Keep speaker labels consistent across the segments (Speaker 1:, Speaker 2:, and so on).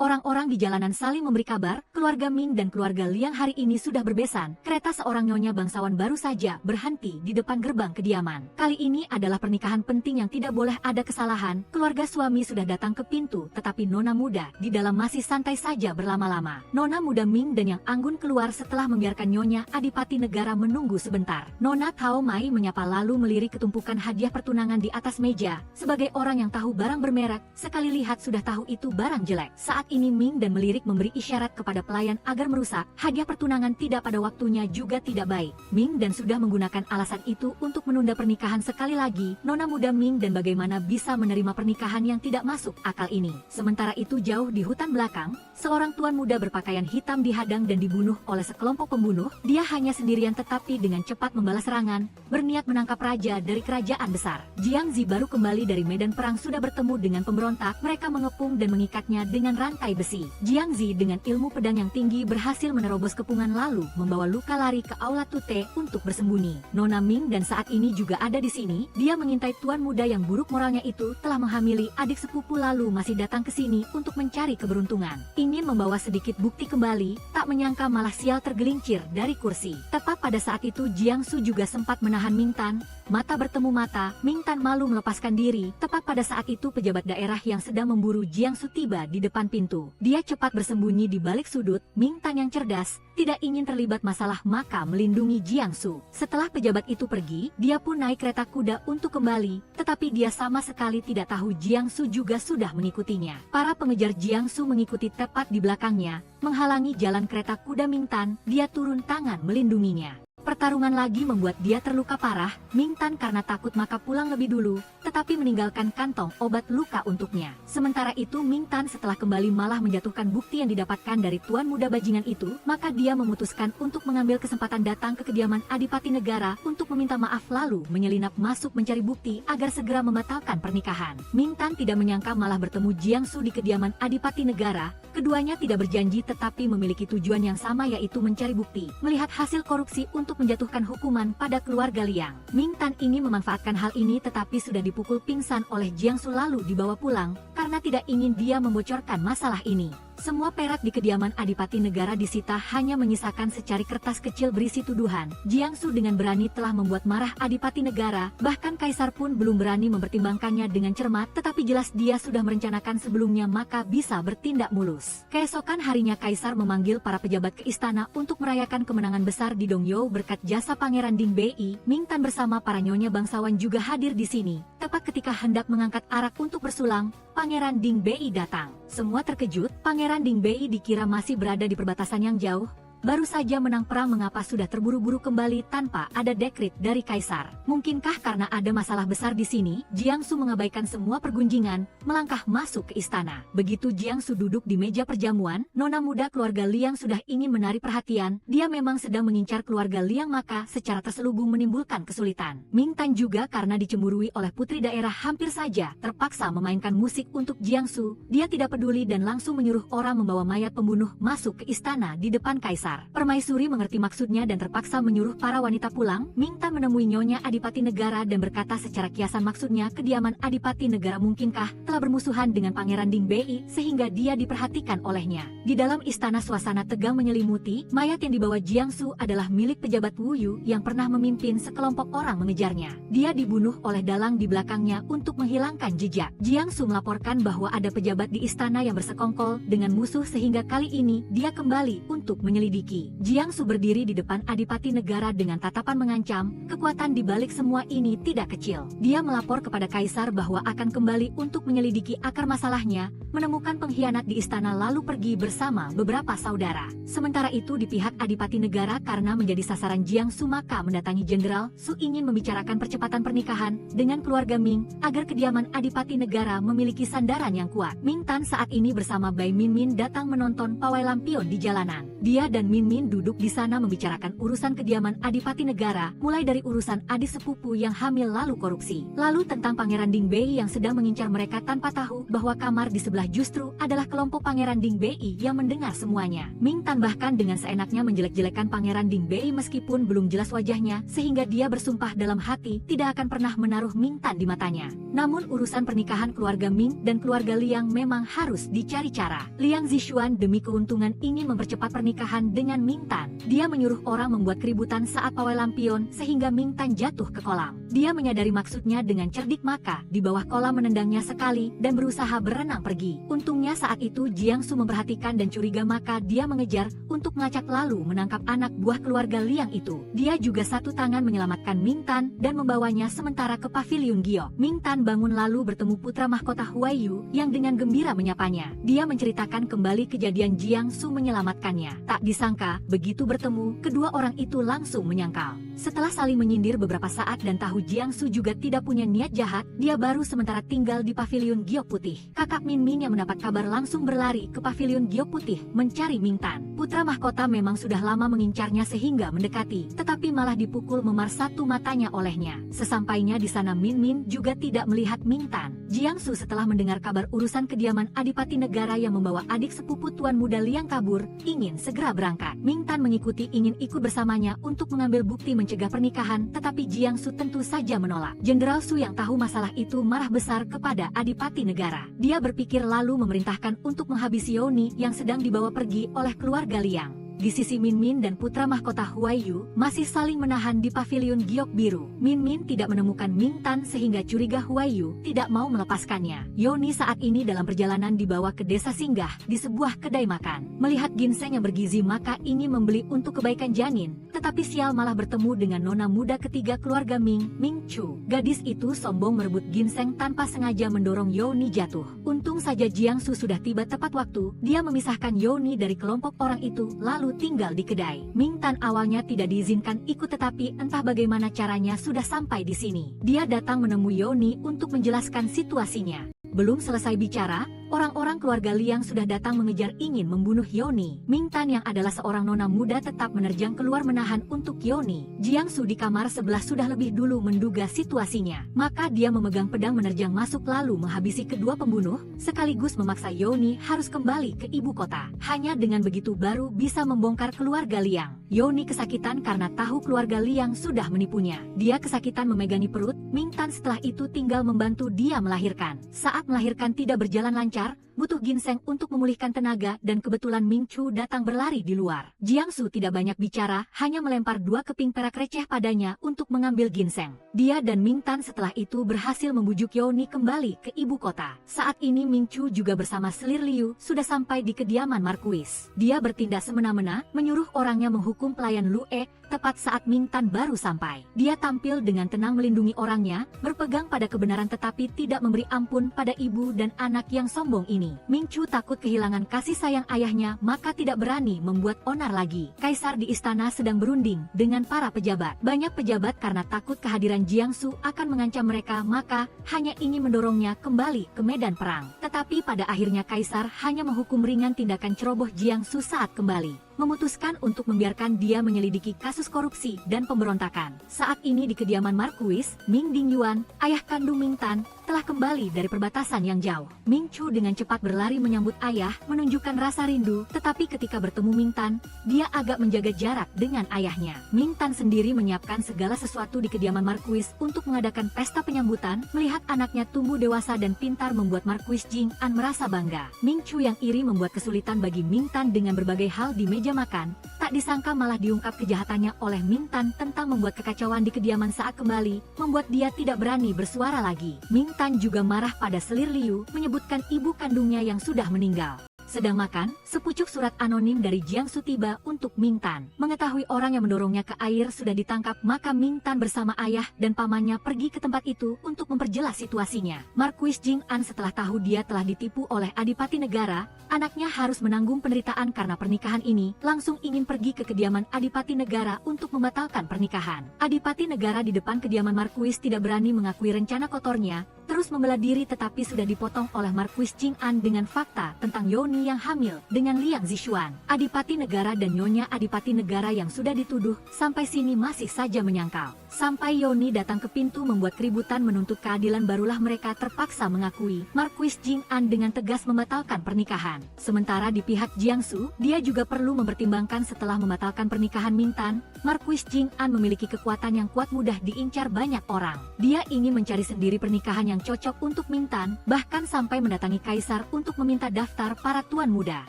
Speaker 1: Orang-orang di jalanan saling memberi kabar, keluarga Ming dan keluarga Liang hari ini sudah berbesan. Kereta seorang nyonya bangsawan baru saja berhenti di depan gerbang kediaman. Kali ini adalah pernikahan penting yang tidak boleh ada kesalahan. Keluarga suami sudah datang ke pintu, tetapi nona muda di dalam masih santai saja berlama-lama. Nona muda Ming dan Yang Anggun keluar setelah membiarkan nyonya Adipati Negara menunggu sebentar. Nona Tao Mai menyapa lalu melirik ketumpukan hadiah pertunangan di atas meja. Sebagai orang yang tahu barang bermerek, sekali lihat sudah tahu itu barang jelek. Saat ini Ming dan melirik memberi isyarat kepada pelayan agar merusak. Hadiah pertunangan tidak pada waktunya juga tidak baik. Ming dan sudah menggunakan alasan itu untuk menunda pernikahan sekali lagi. Nona muda Ming dan bagaimana bisa menerima pernikahan yang tidak masuk akal ini. Sementara itu jauh di hutan belakang, seorang tuan muda berpakaian hitam dihadang dan dibunuh oleh sekelompok pembunuh. Dia hanya sendirian tetapi dengan cepat membalas serangan, berniat menangkap raja dari kerajaan besar. Jiang Zi baru kembali dari medan perang sudah bertemu dengan pemberontak. Mereka mengepung dan mengikatnya dengan rantai besi. Jiang Zi dengan ilmu pedang yang tinggi berhasil menerobos kepungan lalu membawa luka lari ke aula Tute untuk bersembunyi. Nona Ming dan saat ini juga ada di sini. Dia mengintai tuan muda yang buruk moralnya itu telah menghamili adik sepupu lalu masih datang ke sini untuk mencari keberuntungan. Ingin membawa sedikit bukti kembali, tak menyangka malah sial tergelincir dari kursi. Tepat pada saat itu Jiang Su juga sempat menahan Ming Tan. Mata bertemu mata, Ming Tan malu melepaskan diri. Tepat pada saat itu pejabat daerah yang sedang memburu Jiang Su tiba di depan pintu. Dia cepat bersembunyi di balik sudut. Ming Tan yang cerdas, tidak ingin terlibat masalah maka melindungi Jiang Su. Setelah pejabat itu pergi, dia pun naik kereta kuda untuk kembali. Tetapi dia sama sekali tidak tahu Jiang Su juga sudah mengikutinya. Para pengejar Jiang Su mengikuti tepat di belakangnya, menghalangi jalan kereta kuda Ming Tan. Dia turun tangan melindunginya. Pertarungan lagi membuat dia terluka parah. Ming Tan karena takut maka pulang lebih dulu, tetapi meninggalkan kantong obat luka untuknya. Sementara itu Ming Tan setelah kembali malah menjatuhkan bukti yang didapatkan dari tuan muda bajingan itu, maka dia memutuskan untuk mengambil kesempatan datang ke kediaman Adipati Negara untuk meminta maaf lalu menyelinap masuk mencari bukti agar segera membatalkan pernikahan. Ming Tan tidak menyangka malah bertemu Jiang Su di kediaman Adipati Negara. Keduanya tidak berjanji tetapi memiliki tujuan yang sama yaitu mencari bukti, melihat hasil korupsi untuk menjatuhkan hukuman pada keluarga Liang. Ming Tan ingin memanfaatkan hal ini tetapi sudah dipukul pingsan oleh Jiang Su lalu dibawa pulang karena tidak ingin dia membocorkan masalah ini. Semua perak di kediaman Adipati Negara disita, hanya menyisakan secari kertas kecil berisi tuduhan. Jiang Su dengan berani telah membuat marah Adipati Negara, bahkan Kaisar pun belum berani mempertimbangkannya dengan cermat, tetapi jelas dia sudah merencanakan sebelumnya maka bisa bertindak mulus. Keesokan harinya Kaisar memanggil para pejabat ke istana untuk merayakan kemenangan besar di Dongyou berkat jasa Pangeran Ding Bei. Ming Tan bersama para nyonya bangsawan juga hadir di sini. Tepat ketika hendak mengangkat arak untuk bersulang, Pangeran Ding Bei datang. Semua terkejut, Pangeran Ding Bei dikira masih berada di perbatasan yang jauh. Baru saja menang perang mengapa sudah terburu-buru kembali tanpa ada dekret dari Kaisar. Mungkinkah karena ada masalah besar di sini? Jiang Su mengabaikan semua pergunjingan, melangkah masuk ke istana. Begitu Jiang Su duduk di meja perjamuan, nona muda keluarga Liang sudah ingin menarik perhatian. Dia memang sedang mengincar keluarga Liang maka secara terselubung menimbulkan kesulitan. Ming Tan juga karena dicemburui oleh putri daerah hampir saja terpaksa memainkan musik untuk Jiang Su. Dia tidak peduli dan langsung menyuruh orang membawa mayat pembunuh masuk ke istana di depan Kaisar. Permaisuri mengerti maksudnya dan terpaksa menyuruh para wanita pulang. Ming Tan menemui nyonya Adipati Negara dan berkata secara kiasan maksudnya kediaman Adipati Negara mungkinkah telah bermusuhan dengan Pangeran Ding Bei sehingga dia diperhatikan olehnya. Di dalam istana suasana tegang menyelimuti. Mayat yang dibawa Jiang Su adalah milik pejabat Wu Yu yang pernah memimpin sekelompok orang mengejarnya. Dia dibunuh oleh dalang di belakangnya untuk menghilangkan jejak. Jiang Su melaporkan bahwa ada pejabat di istana yang bersekongkol dengan musuh sehingga kali ini dia kembali untuk menyelidiki. Jiang Su berdiri di depan Adipati Negara dengan tatapan mengancam. Kekuatan di balik semua ini tidak kecil. Dia melapor kepada Kaisar bahwa akan kembali untuk menyelidiki akar masalahnya, menemukan pengkhianat di istana lalu pergi bersama beberapa saudara. Sementara itu di pihak Adipati Negara karena menjadi sasaran Jiang Su maka mendatangi Jenderal Su ingin membicarakan percepatan pernikahan dengan keluarga Ming agar kediaman Adipati Negara memiliki sandaran yang kuat. Ming Tan saat ini bersama Bai Min Min datang menonton pawai lampion di jalanan. Dia dan Min Min duduk di sana membicarakan urusan kediaman Adipati Negara, mulai dari urusan adik sepupu yang hamil lalu korupsi. Lalu tentang Pangeran Ding Bei yang sedang mengincar mereka tanpa tahu bahwa kamar di sebelah justru adalah kelompok Pangeran Ding Bei yang mendengar semuanya. Ming Tan bahkan dengan seenaknya menjelek-jelekan Pangeran Ding Bei meskipun belum jelas wajahnya, sehingga dia bersumpah dalam hati tidak akan pernah menaruh Ming Tan di matanya. Namun urusan pernikahan keluarga Ming dan keluarga Liang memang harus dicari cara. Liang Zixuan demi keuntungan ingin mempercepat pernikahan dengan Ming Tan. Dia menyuruh orang membuat keributan saat pawai lampion sehingga Ming Tan jatuh ke kolam. Dia menyadari maksudnya dengan cerdik, maka di bawah kolam menendangnya sekali dan berusaha berenang pergi. Untungnya saat itu Jiangsu memperhatikan dan curiga, maka dia mengejar untuk melacak lalu menangkap anak buah keluarga Liang itu. Dia juga satu tangan menyelamatkan Ming Tan dan membawanya sementara ke paviliun Giok. Ming Tan bangun lalu bertemu putra mahkota Huaiyu yang dengan gembira menyapanya. Dia menceritakan kembali kejadian Jiangsu menyelamatkannya. Tak disangka, begitu bertemu, kedua orang itu langsung menyangkal. Setelah saling menyindir beberapa saat dan tahu Jiangsu juga tidak punya niat jahat, dia baru sementara tinggal di paviliun Giok Putih. Kakak Min Min yang mendapat kabar langsung berlari ke paviliun Giok Putih mencari Ming Tan. Putra mahkota memang sudah lama mengincarnya sehingga mendekati, tetapi malah dipukul memar satu matanya olehnya. Sesampainya di sana Min Min juga tidak melihat Ming Tan. Jiangsu setelah mendengar kabar urusan kediaman Adipati Negara yang membawa adik sepupu Tuan Muda Liang kabur, ingin segera berangkat. Ming Tan mengikuti, ingin ikut bersamanya untuk mengambil bukti mencegah pernikahan, tetapi Jiangsu tentu saja menolak. Jenderal Su yang tahu masalah itu marah besar kepada Adipati Negara. Dia berpikir lalu memerintahkan untuk menghabisi Yoni yang sedang dibawa pergi oleh keluarga Liang. Di sisi Min Min dan putra mahkota Huaiyu masih saling menahan di paviliun Giok Biru. Min Min tidak menemukan Ming Tan sehingga curiga Huaiyu tidak mau melepaskannya. Yoni saat ini dalam perjalanan dibawa ke desa singgah di sebuah kedai makan. Melihat ginseng yang bergizi maka ingin membeli untuk kebaikan janin, tetapi sial malah bertemu dengan nona muda ketiga keluarga Ming, Ming Chu. Gadis itu sombong merebut ginseng tanpa sengaja mendorong Yoni jatuh. Untung saja Jiangsu sudah tiba tepat waktu. Dia memisahkan Yoni dari kelompok orang itu lalu tinggal di kedai. Ming Tan awalnya tidak diizinkan ikut, tetapi entah bagaimana caranya sudah sampai di sini. Dia datang menemui Yoni untuk menjelaskan situasinya. Belum selesai bicara, orang-orang keluarga Liang sudah datang mengejar ingin membunuh Yoni. Ming Tan yang adalah seorang nona muda tetap menerjang keluar menahan untuk Yoni. Jiangsu di kamar sebelah sudah lebih dulu menduga situasinya. Maka dia memegang pedang menerjang masuk lalu menghabisi kedua pembunuh, sekaligus memaksa Yoni harus kembali ke ibu kota. Hanya dengan begitu baru bisa membongkar keluarga Liang. Yoni kesakitan karena tahu keluarga Liang sudah menipunya. Dia kesakitan memegangi perut Ming Tan, setelah itu tinggal membantu dia melahirkan. Saat melahirkan tidak berjalan lancar, butuh ginseng untuk memulihkan tenaga dan kebetulan Ming Chu datang berlari di luar. Jiangsu tidak banyak bicara, hanya melempar dua keping perak receh padanya untuk mengambil ginseng. Dia dan Ming Tan setelah itu berhasil membujuk Yoni kembali ke ibu kota. Saat ini Ming Chu juga bersama selir Liu sudah sampai di kediaman Markuis. Dia bertindak semena-mena, menyuruh orangnya menghukum pelayan Lue tepat saat Ming Tan baru sampai. Dia tampil dengan tenang melindungi orangnya, berpegang pada kebenaran tetapi tidak memberi ampun pada ibu dan anak yang sombong ini. Ming Chu takut kehilangan kasih sayang ayahnya, maka tidak berani membuat onar lagi. Kaisar di istana sedang berunding dengan para pejabat. Banyak pejabat karena takut kehadiran Jiangsu akan mengancam mereka, maka hanya ingin mendorongnya kembali ke medan perang. Tetapi pada akhirnya Kaisar hanya menghukum ringan tindakan ceroboh Jiangsu saat kembali. Memutuskan untuk membiarkan dia menyelidiki kasus korupsi dan pemberontakan. Saat ini di kediaman Markuis, Ming Dingyuan, ayah kandung Ming Tan, telah kembali dari perbatasan yang jauh. Ming Chu dengan cepat berlari menyambut ayah, menunjukkan rasa rindu, tetapi ketika bertemu Ming Tan, dia agak menjaga jarak dengan ayahnya. Ming Tan sendiri menyiapkan segala sesuatu di kediaman Markuis untuk mengadakan pesta penyambutan, melihat anaknya tumbuh dewasa dan pintar membuat Markuis Jing An merasa bangga. Ming Chu yang iri membuat kesulitan bagi Ming Tan dengan berbagai hal di meja makan, tak disangka malah diungkap kejahatannya oleh Ming Tan tentang membuat kekacauan di kediaman saat kembali, membuat dia tidak berani bersuara lagi. Ming Tan juga marah pada selir Liu, menyebutkan ibu kandungnya yang sudah meninggal. Sedang makan, sepucuk surat anonim dari Jiangsu tiba untuk Ming Tan. Mengetahui orang yang mendorongnya ke air sudah ditangkap, maka Ming Tan bersama ayah dan pamannya pergi ke tempat itu untuk memperjelas situasinya. Markuis Jing An setelah tahu dia telah ditipu oleh Adipati Negara, anaknya harus menanggung penderitaan karena pernikahan ini, langsung ingin pergi ke kediaman Adipati Negara untuk membatalkan pernikahan. Adipati Negara di depan kediaman Markuis tidak berani mengakui rencana kotornya, terus membela diri tetapi sudah dipotong oleh Markuis Jing An dengan fakta tentang Yoni Yoni yang hamil dengan Liang Zixuan, adipati negara dan nyonya adipati negara yang sudah dituduh. Sampai sini masih saja menyangkal. Sampai Yoni datang ke pintu membuat keributan menuntut keadilan, barulah mereka terpaksa mengakui Marquis Jing'an dengan tegas membatalkan pernikahan. Sementara di pihak Jiangsu, dia juga perlu mempertimbangkan setelah membatalkan pernikahan Mingtan, Marquis Jing'an memiliki kekuatan yang kuat, mudah diincar banyak orang. Dia ingin mencari sendiri pernikahan yang cocok untuk Mingtan, bahkan sampai mendatangi kaisar untuk meminta daftar para tuan muda.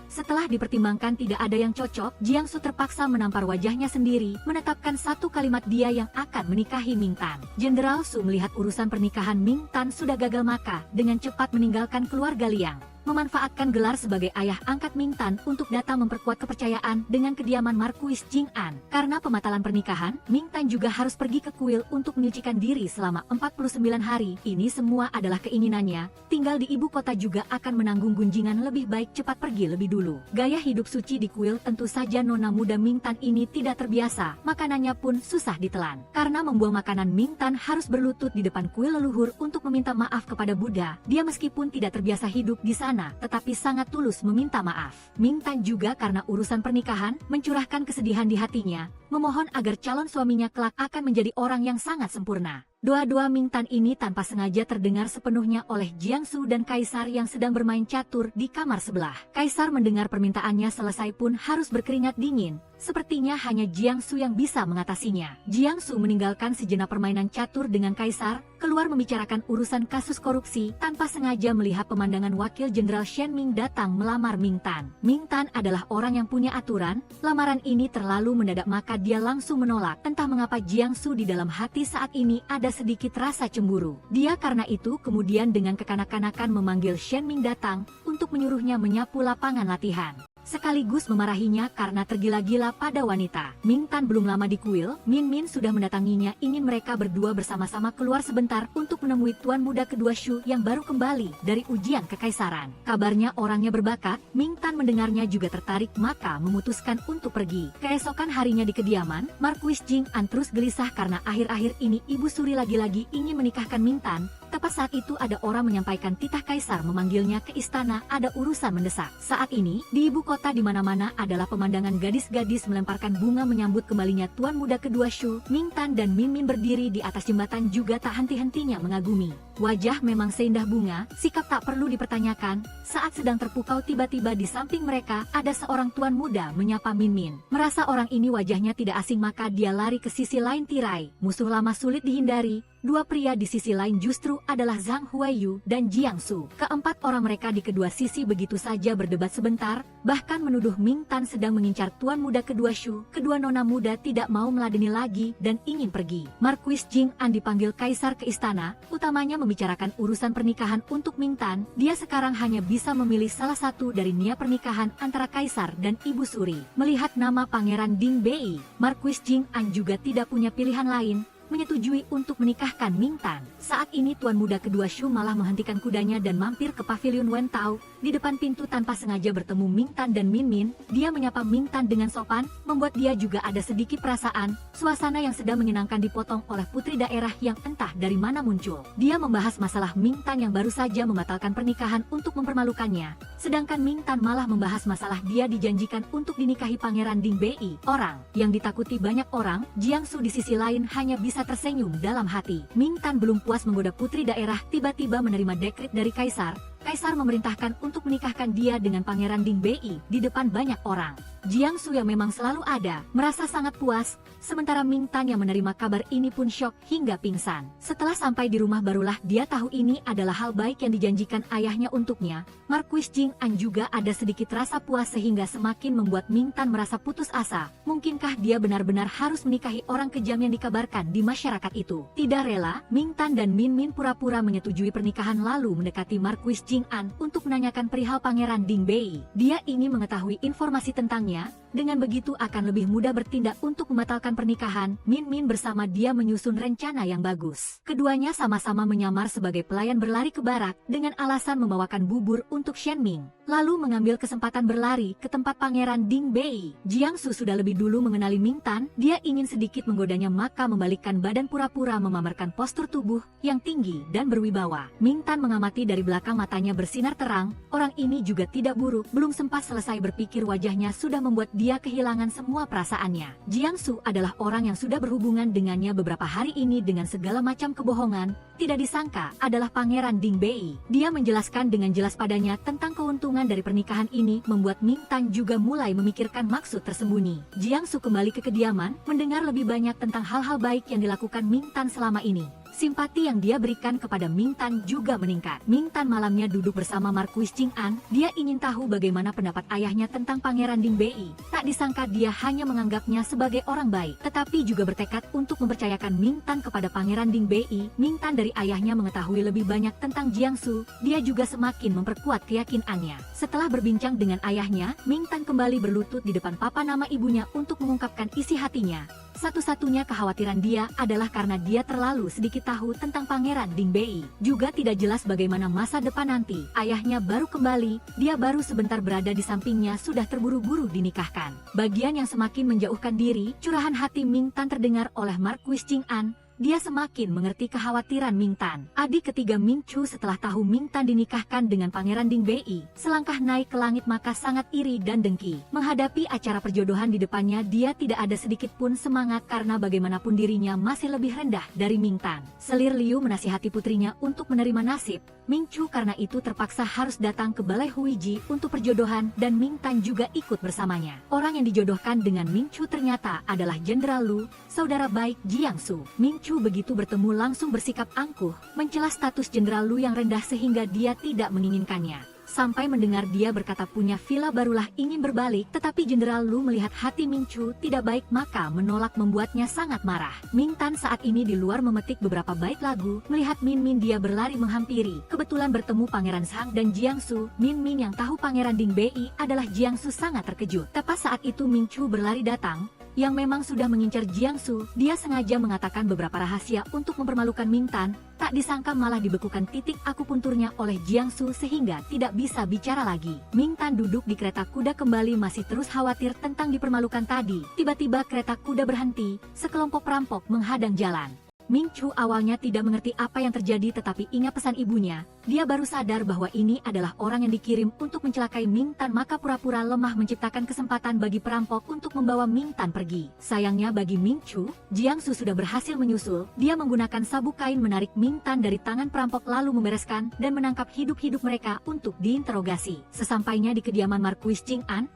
Speaker 1: Setelah dipertimbangkan tidak ada yang cocok, Jiangsu terpaksa menampar wajahnya sendiri, menetapkan satu kalimat dia yang akan menikahi Mingtan. Jenderal Su melihat urusan pernikahan Mingtan sudah gagal, maka dengan cepat meninggalkan keluarga Liang, memanfaatkan gelar sebagai ayah angkat Mingtan untuk datang memperkuat kepercayaan dengan kediaman Marquis Jing'an. Karena pembatalan pernikahan, Mingtan juga harus pergi ke kuil untuk menyucikan diri selama 49 hari. Ini semua adalah keinginannya, tinggal di ibu kota juga akan menanggung gunjingan, lebih baik cepat pergi lebih dulu. Gaya hidup suci di kuil tentu saja nona muda Mingtan ini tidak terbiasa, makanannya pun susah ditelan. Karena membuang makanan, Mingtan harus berlutut di depan kuil leluhur untuk meminta maaf kepada Buddha. Dia meskipun tidak terbiasa hidup di sana, tetapi sangat tulus meminta maaf. Mingtan juga karena urusan pernikahan, mencurahkan kesedihan di hatinya, memohon agar calon suaminya kelak akan menjadi orang yang sangat sempurna. Doa-doa Mingtan ini tanpa sengaja terdengar sepenuhnya oleh Jiangsu dan Kaisar yang sedang bermain catur di kamar sebelah. Kaisar mendengar permintaannya selesai pun harus berkeringat dingin. Sepertinya hanya Jiangsu yang bisa mengatasinya. Jiangsu meninggalkan sejenak permainan catur dengan Kaisar, keluar membicarakan urusan kasus korupsi, tanpa sengaja melihat pemandangan wakil Jenderal Shen Ming datang melamar Mingtan. Mingtan adalah orang yang punya aturan, lamaran ini terlalu mendadak maka dia langsung menolak. Entah mengapa Jiangsu di dalam hati saat ini ada sedikit rasa cemburu. Dia karena itu kemudian dengan kekanak-kanakan memanggil Shen Ming datang untuk menyuruhnya menyapu lapangan latihan, sekaligus memarahinya karena tergila-gila pada wanita. Mingtan belum lama di kuil, Min Min sudah mendatanginya, ingin mereka berdua bersama-sama keluar sebentar untuk menemui tuan muda kedua Shu yang baru kembali dari ujian kekaisaran. Kabarnya orangnya berbakat. Mingtan mendengarnya juga tertarik, maka memutuskan untuk pergi. Keesokan harinya di kediaman, Marquis Jing'an terus gelisah karena akhir-akhir ini Ibu Suri lagi-lagi ingin menikahkan Mingtan. Tepat saat itu ada orang menyampaikan titah kaisar memanggilnya ke istana, ada urusan mendesak. Saat ini, di ibu kota di mana-mana adalah pemandangan gadis-gadis melemparkan bunga menyambut kembalinya tuan muda kedua Shu. Mingtan dan Min Min berdiri di atas jembatan juga tak henti-hentinya mengagumi. Wajah memang seindah bunga, sikap tak perlu dipertanyakan. Saat sedang terpukau tiba-tiba di samping mereka ada seorang tuan muda menyapa Min Min. Merasa orang ini wajahnya tidak asing maka dia lari ke sisi lain tirai. Musuh lama sulit dihindari. Dua pria di sisi lain justru adalah Zhang Huaiyu dan Jiangsu. Keempat orang mereka di kedua sisi begitu saja berdebat sebentar, bahkan menuduh Mingtan sedang mengincar tuan muda kedua Shu. Kedua nona muda tidak mau meladeni lagi dan ingin pergi. Marquis Jing'an dipanggil kaisar ke istana, utamanya membicarakan urusan pernikahan untuk Mingtan. Dia sekarang hanya bisa memilih salah satu dari nia pernikahan antara kaisar dan Ibu Suri. Melihat nama Pangeran Ding Bei, Marquis Jing'an juga tidak punya pilihan lain, menyetujui untuk menikahkan Mingtan. Saat ini tuan muda kedua Shu malah menghentikan kudanya dan mampir ke pavilion Wen Tao. Di depan pintu tanpa sengaja bertemu Mingtan dan Min Min. Dia menyapa Mingtan dengan sopan, membuat dia juga ada sedikit perasaan. Suasana yang sedang menyenangkan dipotong oleh putri daerah yang entah dari mana muncul. Dia membahas masalah Mingtan yang baru saja membatalkan pernikahan untuk mempermalukannya. Sedangkan Mingtan malah membahas masalah dia dijanjikan untuk dinikahi Pangeran Ding Bei. Orang yang ditakuti banyak orang, Jiangsu di sisi lain hanya bisa tersenyum dalam hati. Mingtan belum puas menggoda putri daerah, tiba-tiba menerima dekret dari kaisar. Kaisar memerintahkan untuk menikahkan dia dengan Pangeran Ding Bei di depan banyak orang. Jiangsu yang memang selalu ada, merasa sangat puas, sementara Mingtan yang menerima kabar ini pun syok hingga pingsan. Setelah sampai di rumah barulah dia tahu ini adalah hal baik yang dijanjikan ayahnya untuknya. Marquis Jing'an juga ada sedikit rasa puas sehingga semakin membuat Mingtan merasa putus asa. Mungkinkah dia benar-benar harus menikahi orang kejam yang dikabarkan di masyarakat itu? Tidak rela, Mingtan dan Min Min pura-pura menyetujui pernikahan lalu mendekati Marquis Jing'an untuk menanyakan perihal Pangeran Ding Bei. Dia ingin mengetahui informasi tentangnya. Dengan begitu akan lebih mudah bertindak untuk membatalkan pernikahan. Min Min bersama dia menyusun rencana yang bagus. Keduanya sama-sama menyamar sebagai pelayan berlari ke barak dengan alasan membawakan bubur untuk Shen Ming. Lalu mengambil kesempatan berlari ke tempat Pangeran Ding Bei. Jiangsu sudah lebih dulu mengenali Ming Tan. Dia ingin sedikit menggodanya maka membalikkan badan pura-pura memamerkan postur tubuh yang tinggi dan berwibawa. Ming Tan mengamati dari belakang, matanya bersinar terang. Orang ini juga tidak buruk. Belum sempat selesai berpikir wajahnya sudah membuat dia kehilangan semua perasaannya. Jiangsu adalah orang yang sudah berhubungan dengannya beberapa hari ini dengan segala macam kebohongan. Tidak disangka adalah Pangeran Ding Bei. Dia menjelaskan dengan jelas padanya tentang keuntungan dari pernikahan ini, membuat Ming Tan juga mulai memikirkan maksud tersembunyi. Jiangsu kembali ke kediaman, mendengar lebih banyak tentang hal-hal baik yang dilakukan Ming Tan selama ini. Simpati yang dia berikan kepada Ming Tan juga meningkat. Ming Tan malamnya duduk bersama Marquis Jing An. Dia ingin tahu bagaimana pendapat ayahnya tentang Pangeran Ding Bei. Tak disangka dia hanya menganggapnya sebagai orang baik, tetapi juga bertekad untuk mempercayakan Ming Tan kepada Pangeran Ding Bei. Ming Tan dari ayahnya mengetahui lebih banyak tentang Jiangsu. Dia juga semakin memperkuat keyakinannya. Setelah berbincang dengan ayahnya, Ming Tan kembali berlutut di depan papa nama ibunya untuk mengungkapkan isi hatinya. Satu-satunya kekhawatiran dia adalah karena dia terlalu sedikit tahu tentang Pangeran Ding Bei. Juga tidak jelas bagaimana masa depan nanti. Ayahnya baru kembali, dia baru sebentar berada di sampingnya sudah terburu-buru dinikahkan. Bagian yang semakin menjauhkan diri, curahan hati Ming Tan terdengar oleh Marquis Jing An. Dia semakin mengerti kekhawatiran Ming Tan. Adik ketiga Ming Chu setelah tahu Ming Tan dinikahkan dengan Pangeran Ding Bei, selangkah naik ke langit maka sangat iri dan dengki. Menghadapi acara perjodohan di depannya, dia tidak ada sedikit pun semangat karena bagaimanapun dirinya masih lebih rendah dari Ming Tan. Selir Liu menasihati putrinya untuk menerima nasib. Ming Chu karena itu terpaksa harus datang ke Balai Huiji untuk perjodohan dan Ming Tan juga ikut bersamanya. Orang yang dijodohkan dengan Ming Chu ternyata adalah Jenderal Lu, saudara baik Jiangsu. Ming Chu begitu bertemu langsung bersikap angkuh, mencela status Jenderal Lu yang rendah sehingga dia tidak menginginkannya. Sampai mendengar dia berkata punya villa barulah ingin berbalik, tetapi Jenderal Lu melihat hati Ming Chu tidak baik maka menolak, membuatnya sangat marah. Ming Tan saat ini di luar memetik beberapa bait lagu, melihat Min Min dia berlari menghampiri, kebetulan bertemu Pangeran Sang dan Jiangsu. Min Min yang tahu Pangeran Ding Bei adalah Jiangsu sangat terkejut. Tepat saat itu Ming Chu berlari datang, yang memang sudah mengincar Jiangsu. Dia sengaja mengatakan beberapa rahasia untuk mempermalukan Ming Tan. Tak disangka malah dibekukan titik akupunturnya oleh Jiangsu sehingga tidak bisa bicara lagi. Ming Tan duduk di kereta kuda kembali masih terus khawatir tentang dipermalukan tadi. Tiba-tiba kereta kuda berhenti, sekelompok perampok menghadang jalan. Ming Chu awalnya tidak mengerti apa yang terjadi, tetapi ingat pesan ibunya. Dia baru sadar bahwa ini adalah orang yang dikirim untuk mencelakai Ming Tan, maka pura-pura lemah menciptakan kesempatan bagi perampok untuk membawa Ming Tan pergi. Sayangnya bagi Ming Chu, Jiangsu sudah berhasil menyusul. Dia menggunakan sabuk kain menarik Ming Tan dari tangan perampok lalu membereskan dan menangkap hidup-hidup mereka untuk diinterogasi. Sesampainya di kediaman Marquis Jing An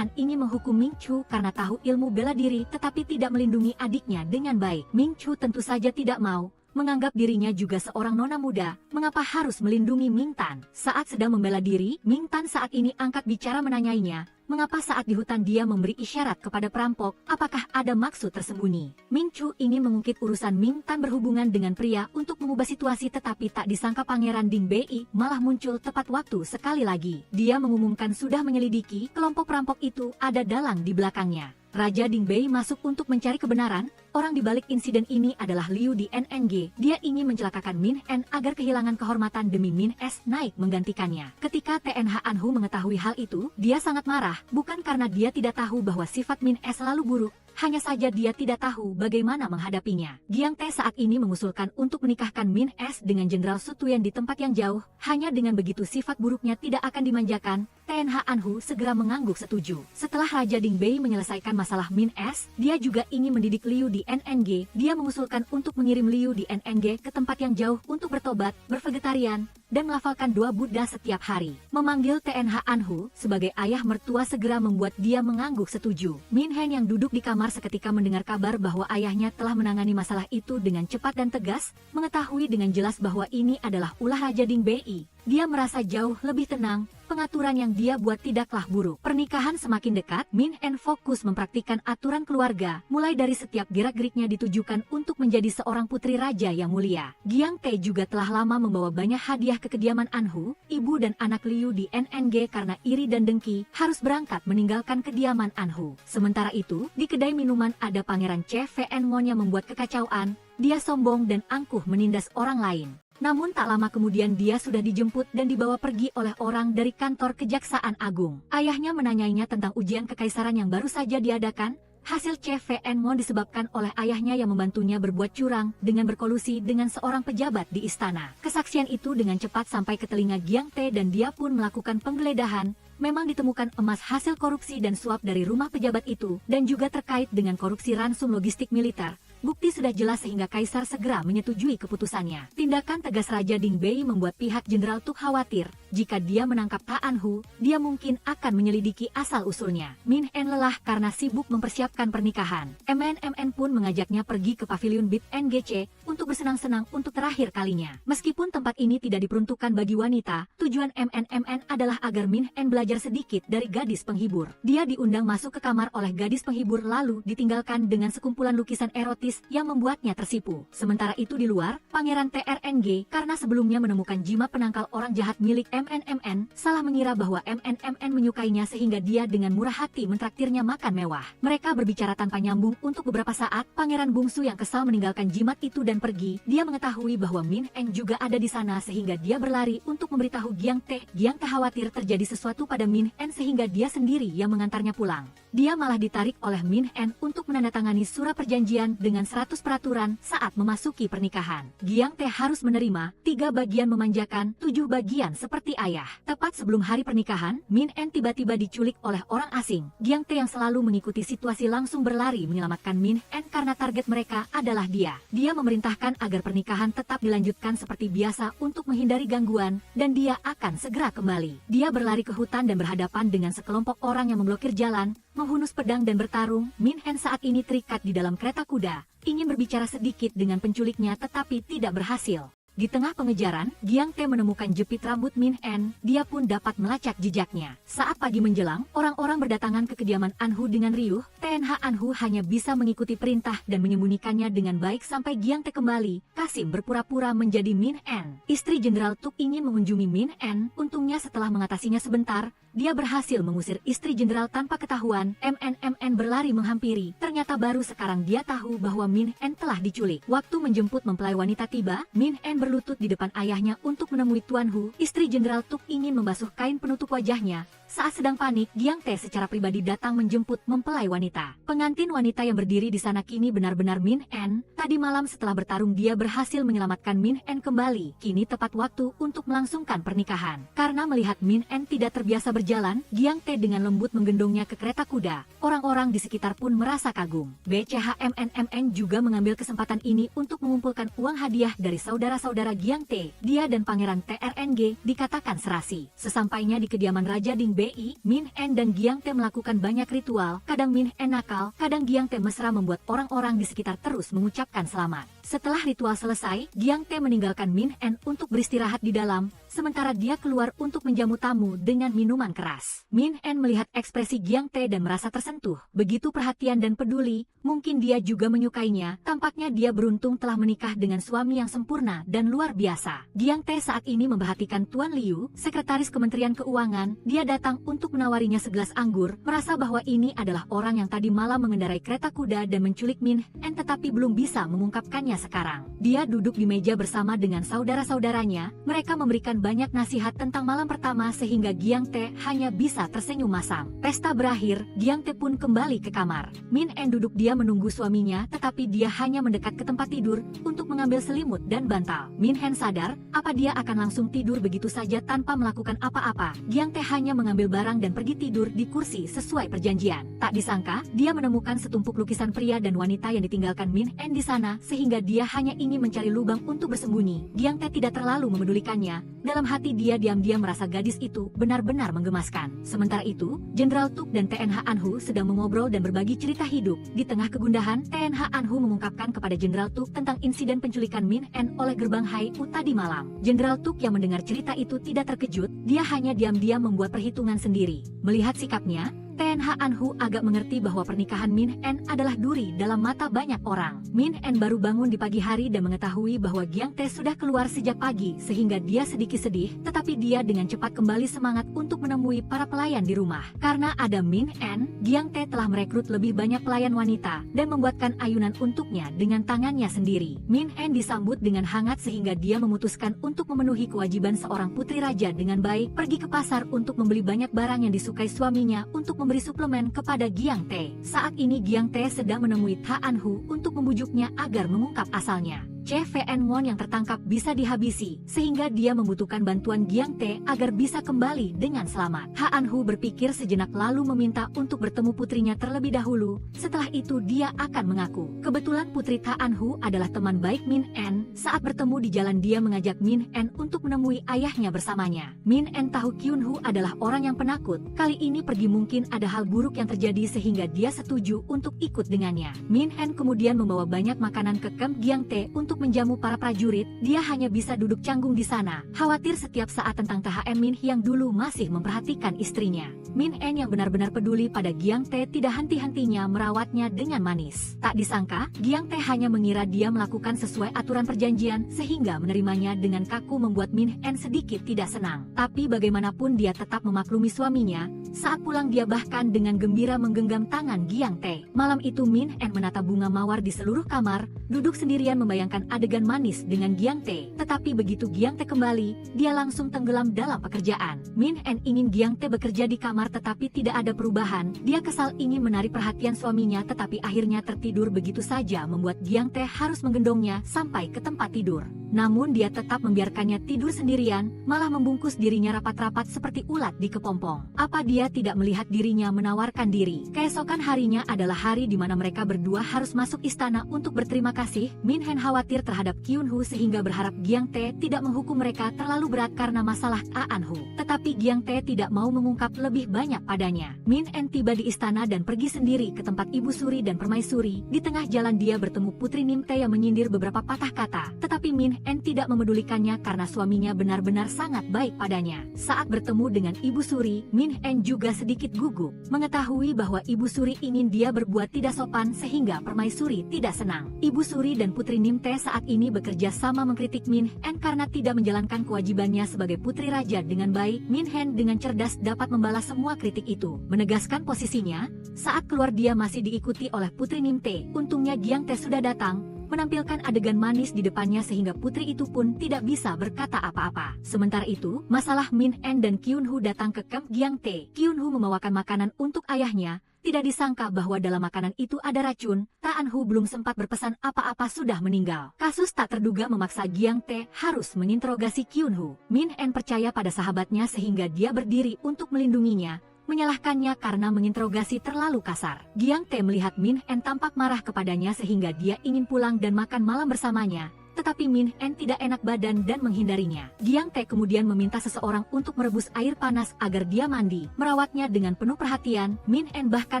Speaker 1: ingin menghukum Ming Chu karena tahu ilmu bela diri tetapi tidak melindungi adiknya dengan baik. Ming Chu tentu saja tidak mau, menganggap dirinya juga seorang nona muda, mengapa harus melindungi Ming Tan. Saat sedang membela diri, Ming Tan saat ini angkat bicara menanyainya, mengapa saat di hutan dia memberi isyarat kepada perampok, apakah ada maksud tersembunyi. Ming Chu ingin mengungkit urusan Ming Tan berhubungan dengan pria untuk mengubah situasi, tetapi tak disangka Pangeran Ding Bei malah muncul tepat waktu sekali lagi. Dia mengumumkan sudah menyelidiki, kelompok perampok itu ada dalang di belakangnya. Raja Ding Bei masuk untuk mencari kebenaran. Orang di balik insiden ini adalah Liu di NNG. Dia ingin mencelakakan Min En agar kehilangan kehormatan demi Min S naik menggantikannya. Ketika TNH Anhu mengetahui hal itu, dia sangat marah, bukan karena dia tidak tahu bahwa sifat Min S selalu buruk, hanya saja dia tidak tahu bagaimana menghadapinya. Giang Te saat ini mengusulkan untuk menikahkan Min S dengan Jenderal Su Tuyen di tempat yang jauh. Hanya dengan begitu sifat buruknya tidak akan dimanjakan. TNH Anhu segera mengangguk setuju. Setelah Raja Ding Bei menyelesaikan masalah Min S, dia juga ingin mendidik Liu di NNG. Dia mengusulkan untuk mengirim Liu di NNG ke tempat yang jauh untuk bertobat, bervegetarian, dan melafalkan 2 Buddha setiap hari. Memanggil TNH Anhu sebagai ayah mertua segera membuat dia mengangguk setuju. Min Hen yang duduk di kamar seketika mendengar kabar bahwa ayahnya telah menangani masalah itu dengan cepat dan tegas, mengetahui dengan jelas bahwa ini adalah ulah Raja Ding Bei. dia merasa jauh lebih tenang. Pengaturan yang dia buat tidaklah buruk. Pernikahan semakin dekat, Min En fokus mempraktikkan aturan keluarga, mulai dari setiap gerak-geriknya ditujukan untuk menjadi seorang putri raja yang mulia. Giang Tae juga telah lama membawa banyak hadiah ke kediaman Anhu, ibu dan anak Liu di NNG karena iri dan dengki, harus berangkat meninggalkan kediaman Anhu. Sementara itu, di kedai minuman ada Pangeran CVN Mon yang membuat kekacauan. Dia sombong dan angkuh menindas orang lain. Namun tak lama kemudian dia sudah dijemput dan dibawa pergi oleh orang dari kantor Kejaksaan Agung. Ayahnya menanyainya tentang ujian kekaisaran yang baru saja diadakan. Hasil CVN Mon disebabkan oleh ayahnya yang membantunya berbuat curang dengan berkolusi dengan seorang pejabat di istana. Kesaksian itu dengan cepat sampai ke telinga Giang Tae dan dia pun melakukan penggeledahan. Memang ditemukan emas hasil korupsi dan suap dari rumah pejabat itu dan juga terkait dengan korupsi ransum logistik militer. Bukti sudah jelas sehingga Kaisar segera menyetujui keputusannya. Tindakan tegas Raja Ding Bei membuat pihak Jenderal Tuk khawatir. Jika dia menangkap Ta Anhu, dia mungkin akan menyelidiki asal-usulnya. Min En lelah karena sibuk mempersiapkan pernikahan. MNMN pun mengajaknya pergi ke pavilion BIP NGC untuk bersenang-senang untuk terakhir kalinya. Meskipun tempat ini tidak diperuntukkan bagi wanita, tujuan MNMN adalah agar Min En belajar sedikit dari gadis penghibur. Dia diundang masuk ke kamar oleh gadis penghibur lalu ditinggalkan dengan sekumpulan lukisan erotis yang membuatnya tersipu. Sementara itu di luar, Pangeran TRNG karena sebelumnya menemukan jimat penangkal orang jahat milik MNMN, salah mengira bahwa MNMN menyukainya sehingga dia dengan murah hati mentraktirnya makan mewah. Mereka berbicara tanpa nyambung untuk beberapa saat. Pangeran bungsu yang kesal meninggalkan jimat itu dan pergi. Dia mengetahui bahwa Min En juga ada di sana sehingga dia berlari untuk memberitahu Giang Tae. Giang Tae khawatir terjadi sesuatu pada Min En sehingga dia sendiri yang mengantarnya pulang. Dia malah ditarik oleh Min En untuk menandatangani surat perjanjian dengan 100 peraturan saat memasuki pernikahan. Giang Tae harus menerima 3 bagian memanjakan, 7 bagian seperti ayah. Tepat sebelum hari pernikahan, Min En tiba-tiba diculik oleh orang asing. Giang Tae yang selalu mengikuti situasi langsung berlari menyelamatkan Min En karena target mereka adalah dia. Dia memerintahkan agar pernikahan tetap dilanjutkan seperti biasa untuk menghindari gangguan, dan dia akan segera kembali. Dia berlari ke hutan dan berhadapan dengan sekelompok orang yang memblokir jalan, menghunus pedang dan bertarung. Min En saat ini terikat di dalam kereta kuda, ingin berbicara sedikit dengan penculiknya tetapi tidak berhasil. Di tengah pengejaran, Giang Tae menemukan jepit rambut Min En, dia pun dapat melacak jejaknya. Saat pagi menjelang, orang-orang berdatangan ke kediaman Anhu dengan riuh. TNH Anhu hanya bisa mengikuti perintah dan menyembunyikannya dengan baik sampai Giang Tae kembali. Kasim berpura-pura menjadi Min En. Istri Jenderal Tuk ingin mengunjungi Min En, untungnya setelah mengatasinya sebentar, dia berhasil mengusir istri jenderal tanpa ketahuan. MNMN berlari menghampiri. Ternyata baru sekarang dia tahu bahwa Min En telah diculik. Waktu menjemput mempelai wanita tiba, Min En berlutut di depan ayahnya untuk menemui Tuan Hu. Istri Jenderal Tuk ingin membasuh kain penutup wajahnya. Saat sedang panik, Giang Tae secara pribadi datang menjemput mempelai wanita. Pengantin wanita yang berdiri di sana kini benar-benar Min En. Tadi malam setelah bertarung dia berhasil menyelamatkan Min En kembali. Kini tepat waktu untuk melangsungkan pernikahan. Karena melihat Min En tidak terbiasa berjalan, Giang Tae dengan lembut menggendongnya ke kereta kuda. Orang-orang di sekitar pun merasa kagum. BCHMNMN juga mengambil kesempatan ini untuk mengumpulkan uang hadiah dari saudara-saudara Giang Tae. Dia dan Pangeran TRNG dikatakan serasi. Sesampainya di kediaman Raja Ding Bei, Min En dan Giang Tae melakukan banyak ritual. Kadang Min En nakal, kadang Giang Tae mesra membuat orang-orang di sekitar terus mengucapkan selamat. Setelah ritual selesai, Giang Tae meninggalkan Min En untuk beristirahat di dalam, sementara dia keluar untuk menjamu tamu dengan minuman keras. Min En melihat ekspresi Giang Tae dan merasa tersentuh. Begitu perhatian dan peduli, mungkin dia juga menyukainya. Tampaknya dia beruntung telah menikah dengan suami yang sempurna dan luar biasa. Giang Tae saat ini memperhatikan Tuan Liu, sekretaris Kementerian Keuangan. Dia datang untuk menawarinya segelas anggur, merasa bahwa ini adalah orang yang tadi malam mengendarai kereta kuda dan menculik Min En tetapi belum bisa mengungkapkannya sekarang. Dia duduk di meja bersama dengan saudara-saudaranya. Mereka memberikan banyak nasihat tentang malam pertama sehingga Giang Tae hanya bisa tersenyum masam. Pesta berakhir, Giang Tae pun kembali ke kamar. Min En duduk dia menunggu suaminya, tetapi dia hanya mendekat ke tempat tidur untuk mengambil selimut dan bantal. Min En sadar, apa dia akan langsung tidur begitu saja tanpa melakukan apa-apa. Giang Tae hanya mengambil barang dan pergi tidur di kursi sesuai perjanjian. Tak disangka, dia menemukan setumpuk lukisan pria dan wanita yang ditinggalkan Min En di sana sehingga dia hanya ingin mencari lubang untuk bersembunyi. Giang Tae tidak terlalu memedulikannya. Dalam hati dia diam-diam merasa gadis itu benar-benar menggemaskan. Sementara itu, Jenderal Tuk dan TNH Anhu sedang mengobrol dan berbagi cerita hidup. Di tengah kegundahan, TNH Anhu mengungkapkan kepada Jenderal Tuk tentang insiden penculikan Min En oleh gerbang Hai U tadi malam. Jenderal Tuk yang mendengar cerita itu tidak terkejut, dia hanya diam-diam membuat perhitungan sendiri. Melihat sikapnya, TNH Anhu agak mengerti bahwa pernikahan Min En adalah duri dalam mata banyak orang. Min En baru bangun di pagi hari dan mengetahui bahwa Giang Tae sudah keluar sejak pagi sehingga dia sedikit sedih, tetapi dia dengan cepat kembali semangat untuk menemui para pelayan di rumah. Karena ada Min En, Giang Tae telah merekrut lebih banyak pelayan wanita dan membuatkan ayunan untuknya dengan tangannya sendiri. Min En disambut dengan hangat sehingga dia memutuskan untuk memenuhi kewajiban seorang putri raja dengan baik, pergi ke pasar untuk membeli banyak barang yang disukai suaminya untuk memberi suplemen kepada Giang Tae. Saat ini Giang Tae sedang menemui Ta Anhu untuk membujuknya agar mengungkap asalnya. CVN Won yang tertangkap bisa dihabisi, sehingga dia membutuhkan bantuan Giang Tae agar bisa kembali dengan selamat. Ha Anhu berpikir sejenak lalu meminta untuk bertemu putrinya terlebih dahulu, setelah itu dia akan mengaku. Kebetulan putri Ta Anhu adalah teman baik Min En, saat bertemu di jalan dia mengajak Min En untuk menemui ayahnya bersamanya. Min En tahu Kyun Hu adalah orang yang penakut, kali ini pergi mungkin ada hal buruk yang terjadi sehingga dia setuju untuk ikut dengannya. Min En kemudian membawa banyak makanan ke kamp Giang Tae untuk menjamu para prajurit, dia hanya bisa duduk canggung di sana, khawatir setiap saat tentang THM Min yang dulu masih memperhatikan istrinya. Min En yang benar-benar peduli pada Giang Tae tidak henti-hentinya merawatnya dengan manis. Tak disangka, Giang Tae hanya mengira dia melakukan sesuai aturan perjanjian sehingga menerimanya dengan kaku membuat Min En sedikit tidak senang. Tapi bagaimanapun dia tetap memaklumi suaminya, saat pulang dia bahkan dengan gembira menggenggam tangan Giang Tae. Malam itu Min En menata bunga mawar di seluruh kamar, duduk sendirian membayangkan adegan manis dengan Giang Tae. Tetapi begitu Giang Tae kembali, dia langsung tenggelam dalam pekerjaan. Min En ingin Giang Tae bekerja di kamar tetapi tidak ada perubahan. Dia kesal ingin menarik perhatian suaminya tetapi akhirnya tertidur begitu saja membuat Giang Tae harus menggendongnya sampai ke tempat tidur. Namun dia tetap membiarkannya tidur sendirian, malah membungkus dirinya rapat-rapat seperti ulat di kepompong. Apa dia tidak melihat dirinya menawarkan diri? Keesokan harinya adalah hari di mana mereka berdua harus masuk istana untuk berterima kasih. Min En khawatir terhadap Kyun Hu sehingga berharap Giang Tae tidak menghukum mereka terlalu berat karena masalah Ta Anhu. Tetapi Giang Tae tidak mau mengungkap lebih banyak padanya. Min En tiba di istana dan pergi sendiri ke tempat Ibu Suri dan Permaisuri. Di tengah jalan dia bertemu Putri Nim Tae yang menyindir beberapa patah kata. Tetapi Min En tidak memedulikannya karena suaminya benar-benar sangat baik padanya. Saat bertemu dengan Ibu Suri, Min En juga sedikit gugup, mengetahui bahwa Ibu Suri ingin dia berbuat tidak sopan sehingga Permaisuri tidak senang. Ibu Suri dan Putri Nim Tae saat ini bekerja sama mengkritik Min En karena tidak menjalankan kewajibannya sebagai putri raja dengan baik. Min En dengan cerdas dapat membalas semua kritik itu, menegaskan posisinya. Saat keluar dia masih diikuti oleh Putri Nim Tae. Untungnya Giang Tae sudah datang, menampilkan adegan manis di depannya sehingga putri itu pun tidak bisa berkata apa-apa. Sementara itu, masalah Min En dan Kyun Hu datang ke kamp Giang Tae. Kyun Hu membawakan makanan untuk ayahnya. Tidak disangka bahwa dalam makanan itu ada racun. Ta Anhu belum sempat berpesan apa-apa sudah meninggal. Kasus tak terduga memaksa Giang Tae harus menginterogasi Kyun Hu. Min En percaya pada sahabatnya sehingga dia berdiri untuk melindunginya, menyalahkannya karena menginterogasi terlalu kasar. Giang Tae melihat Min En tampak marah kepadanya sehingga dia ingin pulang dan makan malam bersamanya. Tetapi Min En tidak enak badan dan menghindarinya. Giang Tae kemudian meminta seseorang untuk merebus air panas agar dia mandi. Merawatnya dengan penuh perhatian, Min En bahkan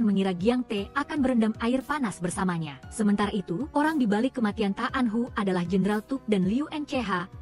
Speaker 1: mengira Giang Tae akan berendam air panas bersamanya. Sementara itu, orang di balik kematian Ta Anhu adalah Jenderal Tuk dan Liu Nch.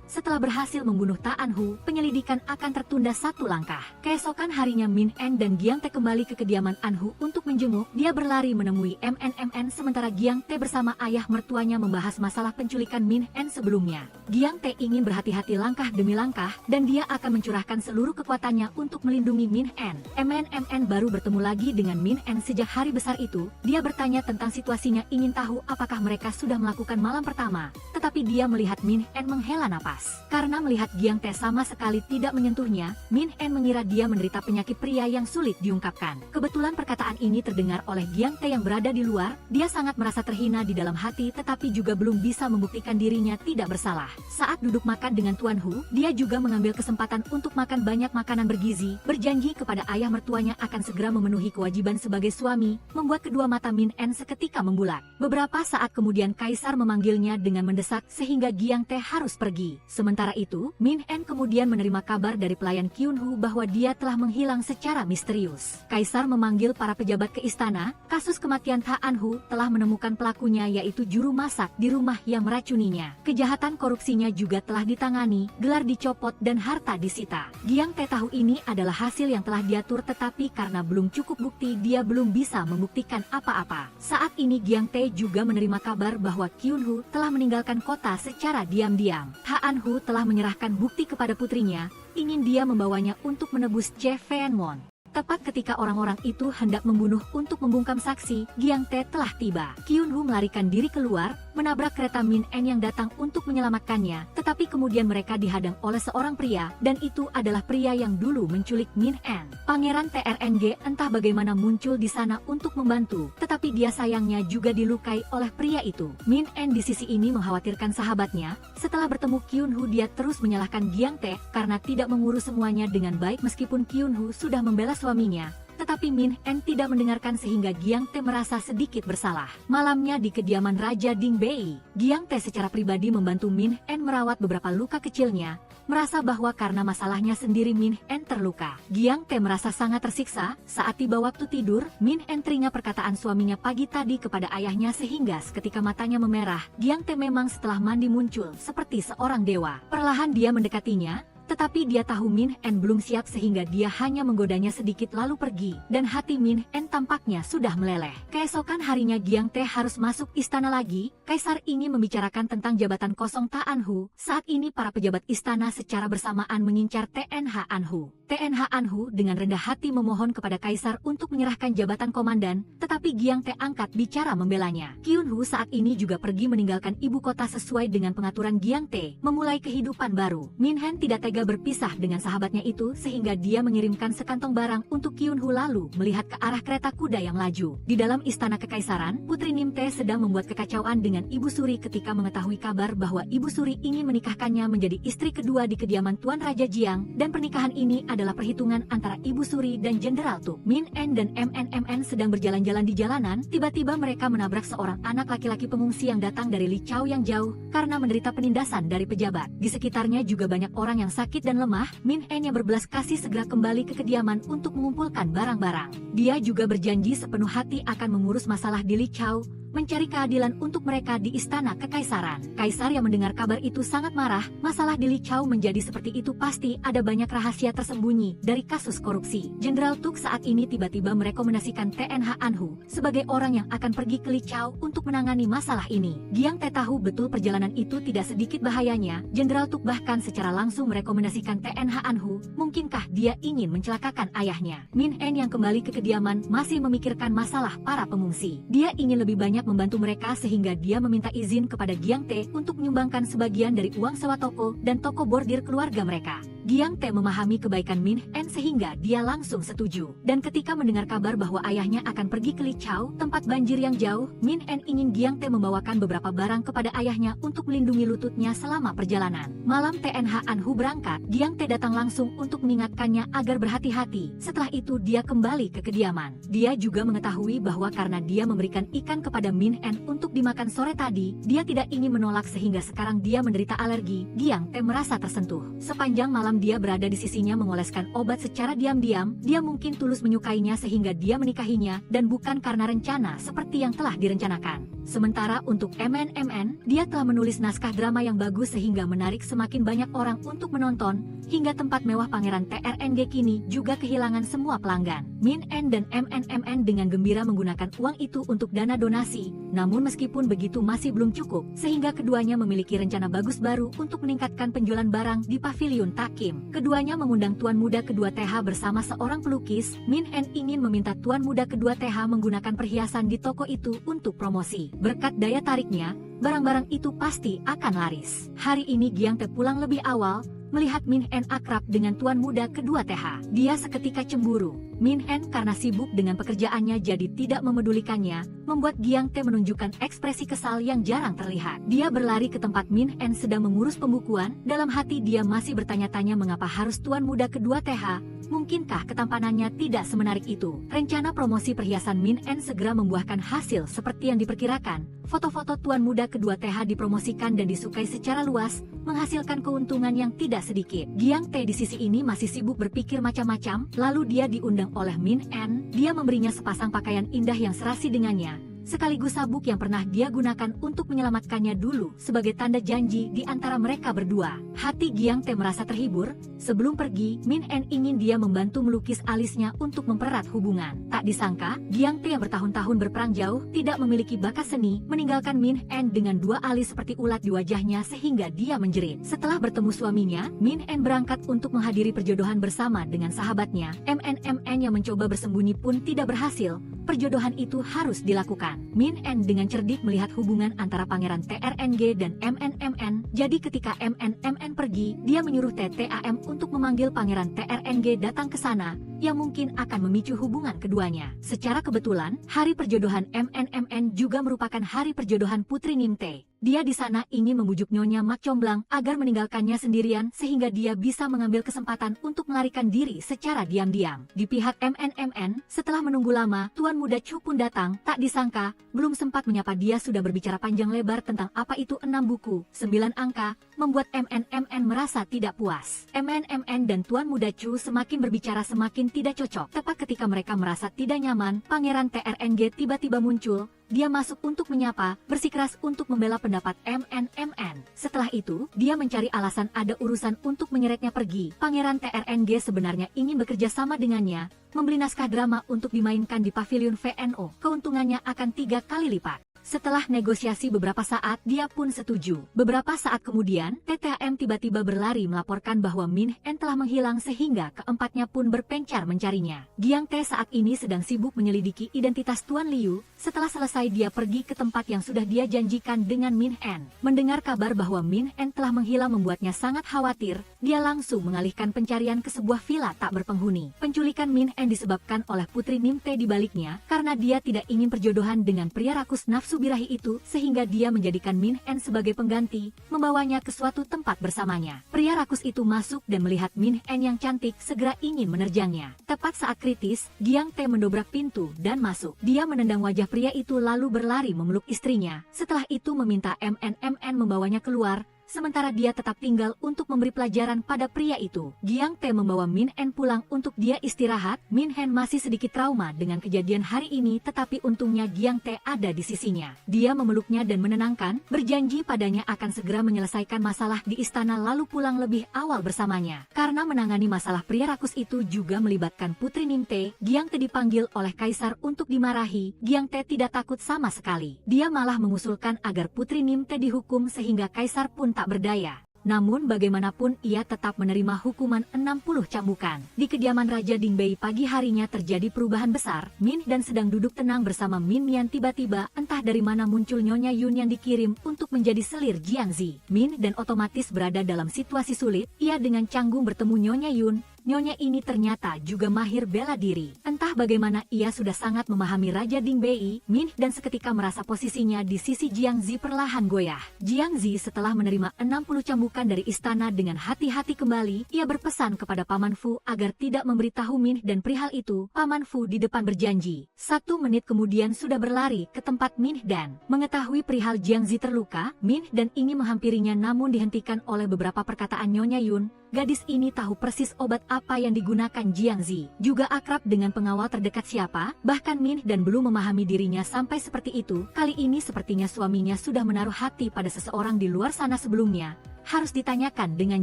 Speaker 1: Setelah berhasil membunuh Ta Anhu, penyelidikan akan tertunda satu langkah. Keesokan harinya Min En dan Giang Tae kembali ke kediaman Anhu untuk menjenguk. Dia berlari menemui MN sementara Giang Tae bersama ayah mertuanya membahas masalah penculikan Min En sebelumnya. Giang Tae ingin berhati-hati langkah demi langkah dan dia akan mencurahkan seluruh kekuatannya untuk melindungi Min En. MN baru bertemu lagi dengan Min En sejak hari besar itu. Dia bertanya tentang situasinya, ingin tahu apakah mereka sudah melakukan malam pertama. Tetapi dia melihat Min En menghela napas. Karena melihat Giang Tae sama sekali tidak menyentuhnya, Min En mengira dia menderita penyakit pria yang sulit diungkapkan. Kebetulan perkataan ini terdengar oleh Giang Tae yang berada di luar. Dia sangat merasa terhina di dalam hati tetapi juga belum bisa membuktikan dirinya dirinya tidak bersalah. Saat duduk makan dengan Tuan Hu, dia juga mengambil kesempatan untuk makan banyak makanan bergizi, berjanji kepada ayah mertuanya akan segera memenuhi kewajiban sebagai suami, membuat kedua mata Min En seketika membulat. Beberapa saat kemudian Kaisar memanggilnya dengan mendesak sehingga Giang Tae harus pergi. Sementara itu, Min En kemudian menerima kabar dari pelayan Kyun Hu bahwa dia telah menghilang secara misterius. Kaisar memanggil para pejabat ke istana. Kasus kematian Ha An Hu telah menemukan pelakunya, yaitu juru masak di rumah yang meracuninya. Kejahatan korupsinya juga telah ditangani, gelar dicopot dan harta disita. Giang Tae tahu ini adalah hasil yang telah diatur, tetapi karena belum cukup bukti dia belum bisa membuktikan apa-apa. Saat ini Giang Tae juga menerima kabar bahwa Kyun Hu telah meninggalkan kota secara diam-diam. Ha An Hu telah menyerahkan bukti kepada putrinya, ingin dia membawanya untuk menebus Che Veon. Tepat ketika orang-orang itu hendak membunuh untuk membungkam saksi, Giang Tae telah tiba. Kyun Hu melarikan diri keluar, menabrak kereta Min En yang datang untuk menyelamatkannya, tetapi kemudian mereka dihadang oleh seorang pria, dan itu adalah pria yang dulu menculik Min En. Pangeran TRNG entah bagaimana muncul di sana untuk membantu, tetapi dia sayangnya juga dilukai oleh pria itu. Min En di sisi ini mengkhawatirkan sahabatnya. Setelah bertemu Kyun Hu, dia terus menyalahkan Giang Tae karena tidak mengurus semuanya dengan baik meskipun Kyun Hu sudah membela suaminya. Tetapi Min En tidak mendengarkan sehingga Giang Tae merasa sedikit bersalah. Malamnya di kediaman Raja Ding Bei, Giang Tae secara pribadi membantu Min En merawat beberapa luka kecilnya, merasa bahwa karena masalahnya sendiri Min En terluka. Giang Tae merasa sangat tersiksa. Saat tiba waktu tidur, Min En teringat perkataan suaminya pagi tadi kepada ayahnya sehingga seketika matanya memerah. Giang Tae memang setelah mandi muncul seperti seorang dewa. Perlahan dia mendekatinya, tetapi dia tahu Min En belum siap sehingga dia hanya menggodanya sedikit lalu pergi, dan hati Min En tampaknya sudah meleleh. Keesokan harinya Giang Tae harus masuk istana lagi. Kaisar ingin membicarakan tentang jabatan kosong Ta An Hu. Saat ini para pejabat istana secara bersamaan mengincar TN Ha An Hu. TN Ha An Hu dengan rendah hati memohon kepada Kaisar untuk menyerahkan jabatan komandan, tetapi Giang Tae angkat bicara membelanya. Kyun Hu saat ini juga pergi meninggalkan ibu kota sesuai dengan pengaturan Giang Tae, memulai kehidupan baru. Min En tidak tega berpisah dengan sahabatnya itu sehingga dia mengirimkan sekantong barang untuk Kyun Hu lalu melihat ke arah kereta kuda yang melaju. Di dalam istana kekaisaran, Putri Nim Tae sedang membuat kekacauan dengan Ibu Suri ketika mengetahui kabar bahwa Ibu Suri ingin menikahkannya menjadi istri kedua di kediaman Tuan Raja Jiang, dan pernikahan ini adalah perhitungan antara Ibu Suri dan Jenderal Tu. Min En dan MN sedang berjalan-jalan di jalanan, tiba-tiba mereka menabrak seorang anak laki-laki pengungsi yang datang dari Li Chao yang jauh karena menderita penindasan dari pejabat. Di sekitarnya juga banyak orang yang sakit dan lemah. Min En yang berbelas kasih segera kembali ke kediaman untuk mengumpulkan barang-barang. Dia juga berjanji sepenuh hati akan mengurus masalah di Li Chao, mencari keadilan untuk mereka di istana kekaisaran. Kaisar yang mendengar kabar itu sangat marah. Masalah di Li Chao menjadi seperti itu pasti ada banyak rahasia tersembunyi dari kasus korupsi. Jenderal Tuk saat ini tiba-tiba merekomendasikan TN Ha An Hu sebagai orang yang akan pergi ke Li Chao untuk menangani masalah ini. Giang Tae tahu betul perjalanan itu tidak sedikit bahayanya. Jenderal Tuk bahkan secara langsung merekomendasikan TN Ha An Hu. Mungkinkah dia ingin mencelakakan ayahnya? Min En yang kembali ke kediaman masih memikirkan masalah para pengungsi. Dia ingin lebih banyak membantu mereka sehingga dia meminta izin kepada Giang Tae untuk menyumbangkan sebagian dari uang sewa toko dan toko bordir keluarga mereka. Giang Tae memahami kebaikan Min En sehingga dia langsung setuju. Dan ketika mendengar kabar bahwa ayahnya akan pergi ke Li Chao, tempat banjir yang jauh, Min En ingin Giang Tae membawakan beberapa barang kepada ayahnya untuk melindungi lututnya selama perjalanan. Malam TN Ha An Hu berangkat, Giang Tae datang langsung untuk mengingatkannya agar berhati-hati. Setelah itu dia kembali ke kediaman. Dia juga mengetahui bahwa karena dia memberikan ikan kepada Min En untuk dimakan sore tadi, dia tidak ingin menolak sehingga sekarang dia menderita alergi. Giang Tae merasa tersentuh. Sepanjang malam dia berada di sisinya mengoleskan obat secara diam-diam. Dia mungkin tulus menyukainya sehingga dia menikahinya, dan bukan karena rencana seperti yang telah direncanakan. Sementara untuk MN, dia telah menulis naskah drama yang bagus sehingga menarik semakin banyak orang untuk menonton, hingga tempat mewah Pangeran TRNG kini juga kehilangan semua pelanggan. Min En dan MN dengan gembira menggunakan uang itu untuk dana donasi, namun meskipun begitu masih belum cukup, sehingga keduanya memiliki rencana bagus baru untuk meningkatkan penjualan barang di Paviliun Takim. Keduanya mengundang Tuan Muda Kedua TH bersama seorang pelukis. Min En ingin meminta Tuan Muda Kedua TH menggunakan perhiasan di toko itu untuk promosi. Berkat daya tariknya, barang-barang itu pasti akan laris. Hari ini Giang Tae pulang lebih awal, melihat Min En akrab dengan tuan muda kedua TH. Dia seketika cemburu. Min En karena sibuk dengan pekerjaannya jadi tidak memedulikannya, membuat Giang Tae menunjukkan ekspresi kesal yang jarang terlihat. Dia berlari ke tempat Min En sedang mengurus pembukuan, dalam hati dia masih bertanya-tanya mengapa harus tuan muda kedua TH. Mungkinkah ketampanannya tidak semenarik itu? Rencana promosi perhiasan Min En segera membuahkan hasil seperti yang diperkirakan. Foto-foto tuan muda kedua TH dipromosikan dan disukai secara luas, menghasilkan keuntungan yang tidak sedikit. Giang Tae di sisi ini masih sibuk berpikir macam-macam, lalu dia diundang oleh Min En. Dia memberinya sepasang pakaian indah yang serasi dengannya, sekaligus sabuk yang pernah dia gunakan untuk menyelamatkannya dulu sebagai tanda janji di antara mereka berdua. Hati Giang Tae merasa terhibur. Sebelum pergi, Min En ingin dia membantu melukis alisnya untuk mempererat hubungan. Tak disangka, Giang Tae yang bertahun-tahun berperang jauh tidak memiliki bakat seni, meninggalkan Min En dengan dua alis seperti ulat di wajahnya sehingga dia menjerit. Setelah bertemu suaminya, Min En berangkat untuk menghadiri perjodohan bersama dengan sahabatnya. MN yang mencoba bersembunyi pun tidak berhasil. Perjodohan itu harus dilakukan. Min En dengan cerdik melihat hubungan antara Pangeran TRNG dan MNMN. Jadi ketika MNMN pergi, dia menyuruh TTAM untuk memanggil Pangeran TRNG datang ke sana, yang mungkin akan memicu hubungan keduanya. Secara kebetulan, hari perjodohan MNMN juga merupakan hari perjodohan Putri Nimte. Dia di sana ingin membujuk Nyonya Mak Comblang agar meninggalkannya sendirian sehingga dia bisa mengambil kesempatan untuk melarikan diri secara diam-diam. Di pihak MNMN, setelah menunggu lama, Tuan Muda Chu pun datang. Tak disangka, belum sempat menyapa dia sudah berbicara panjang lebar tentang apa itu 6 buku, 9 angka, membuat MNMN merasa tidak puas. MNMN dan Tuan Muda Chu semakin berbicara semakin tidak cocok. Tepat ketika mereka merasa tidak nyaman, Pangeran TRNG tiba-tiba muncul. Dia masuk untuk menyapa, bersikeras untuk membela pendapat MNMN. Setelah itu, dia mencari alasan ada urusan untuk menyeretnya pergi. Pangeran TRNG sebenarnya ingin bekerja sama dengannya, membeli naskah drama untuk dimainkan di pavilion VNO. Keuntungannya akan 3 kali lipat. Setelah negosiasi beberapa saat, dia pun setuju. Beberapa saat kemudian, TTAM tiba-tiba berlari melaporkan bahwa Min En telah menghilang sehingga keempatnya pun berpencar mencarinya. Giang Tae saat ini sedang sibuk menyelidiki identitas Tuan Liu. Setelah selesai dia pergi ke tempat yang sudah dia janjikan dengan Min En. Mendengar kabar bahwa Min En telah menghilang membuatnya sangat khawatir. Dia langsung mengalihkan pencarian ke sebuah villa tak berpenghuni. Penculikan Min En disebabkan oleh Putri Nimte di baliknya, karena dia tidak ingin perjodohan dengan pria rakus nafsu birahi itu, sehingga dia menjadikan Min En sebagai pengganti, membawanya ke suatu tempat bersamanya. Pria rakus itu masuk dan melihat Min En yang cantik segera ingin menerjangnya. Tepat saat kritis, Giang Tae mendobrak pintu dan masuk. Dia menendang wajah pria itu lalu berlari memeluk istrinya. Setelah itu meminta MNMN membawanya keluar, sementara dia tetap tinggal untuk memberi pelajaran pada pria itu. Giang Tae membawa Min En pulang untuk dia istirahat. Min En masih sedikit trauma dengan kejadian hari ini, tetapi untungnya Giang Tae ada di sisinya. Dia memeluknya dan menenangkan, berjanji padanya akan segera menyelesaikan masalah di istana lalu pulang lebih awal bersamanya. Karena menangani masalah pria rakus itu juga melibatkan Putri Nimte, Giang Tae dipanggil oleh Kaisar untuk dimarahi. Giang Tae tidak takut sama sekali. Dia malah mengusulkan agar Putri Nimte dihukum sehingga Kaisar pun tak berdaya. Namun bagaimanapun ia tetap menerima hukuman 60 cambukan. Di kediaman Raja Dingbei pagi harinya terjadi perubahan besar. Min dan sedang duduk tenang bersama Min Mian, tiba-tiba entah dari mana muncul Nyonya Yun yang dikirim untuk menjadi selir Jiangzi. Min dan otomatis berada dalam situasi sulit. Ia dengan canggung bertemu Nyonya Yun. Nyonya ini ternyata juga mahir bela diri. Entah bagaimana ia sudah sangat memahami Raja Dingbei. Min dan seketika merasa posisinya di sisi Jiangzi perlahan goyah. Jiangzi setelah menerima 60 cambukan dari istana dengan hati-hati kembali, ia berpesan kepada Paman Fu agar tidak memberitahu Min dan perihal itu. Paman Fu di depan berjanji. 1 menit kemudian sudah berlari ke tempat Min dan mengetahui perihal Jiangzi terluka. Min dan ingin menghampirinya namun dihentikan oleh beberapa perkataan Nyonya Yun. Gadis ini tahu persis obat apa yang digunakan Jiangzi. Juga akrab dengan pengawal terdekat siapa, bahkan Min dan belum memahami dirinya sampai seperti itu. Kali ini sepertinya suaminya sudah menaruh hati pada seseorang di luar sana sebelumnya. Harus ditanyakan dengan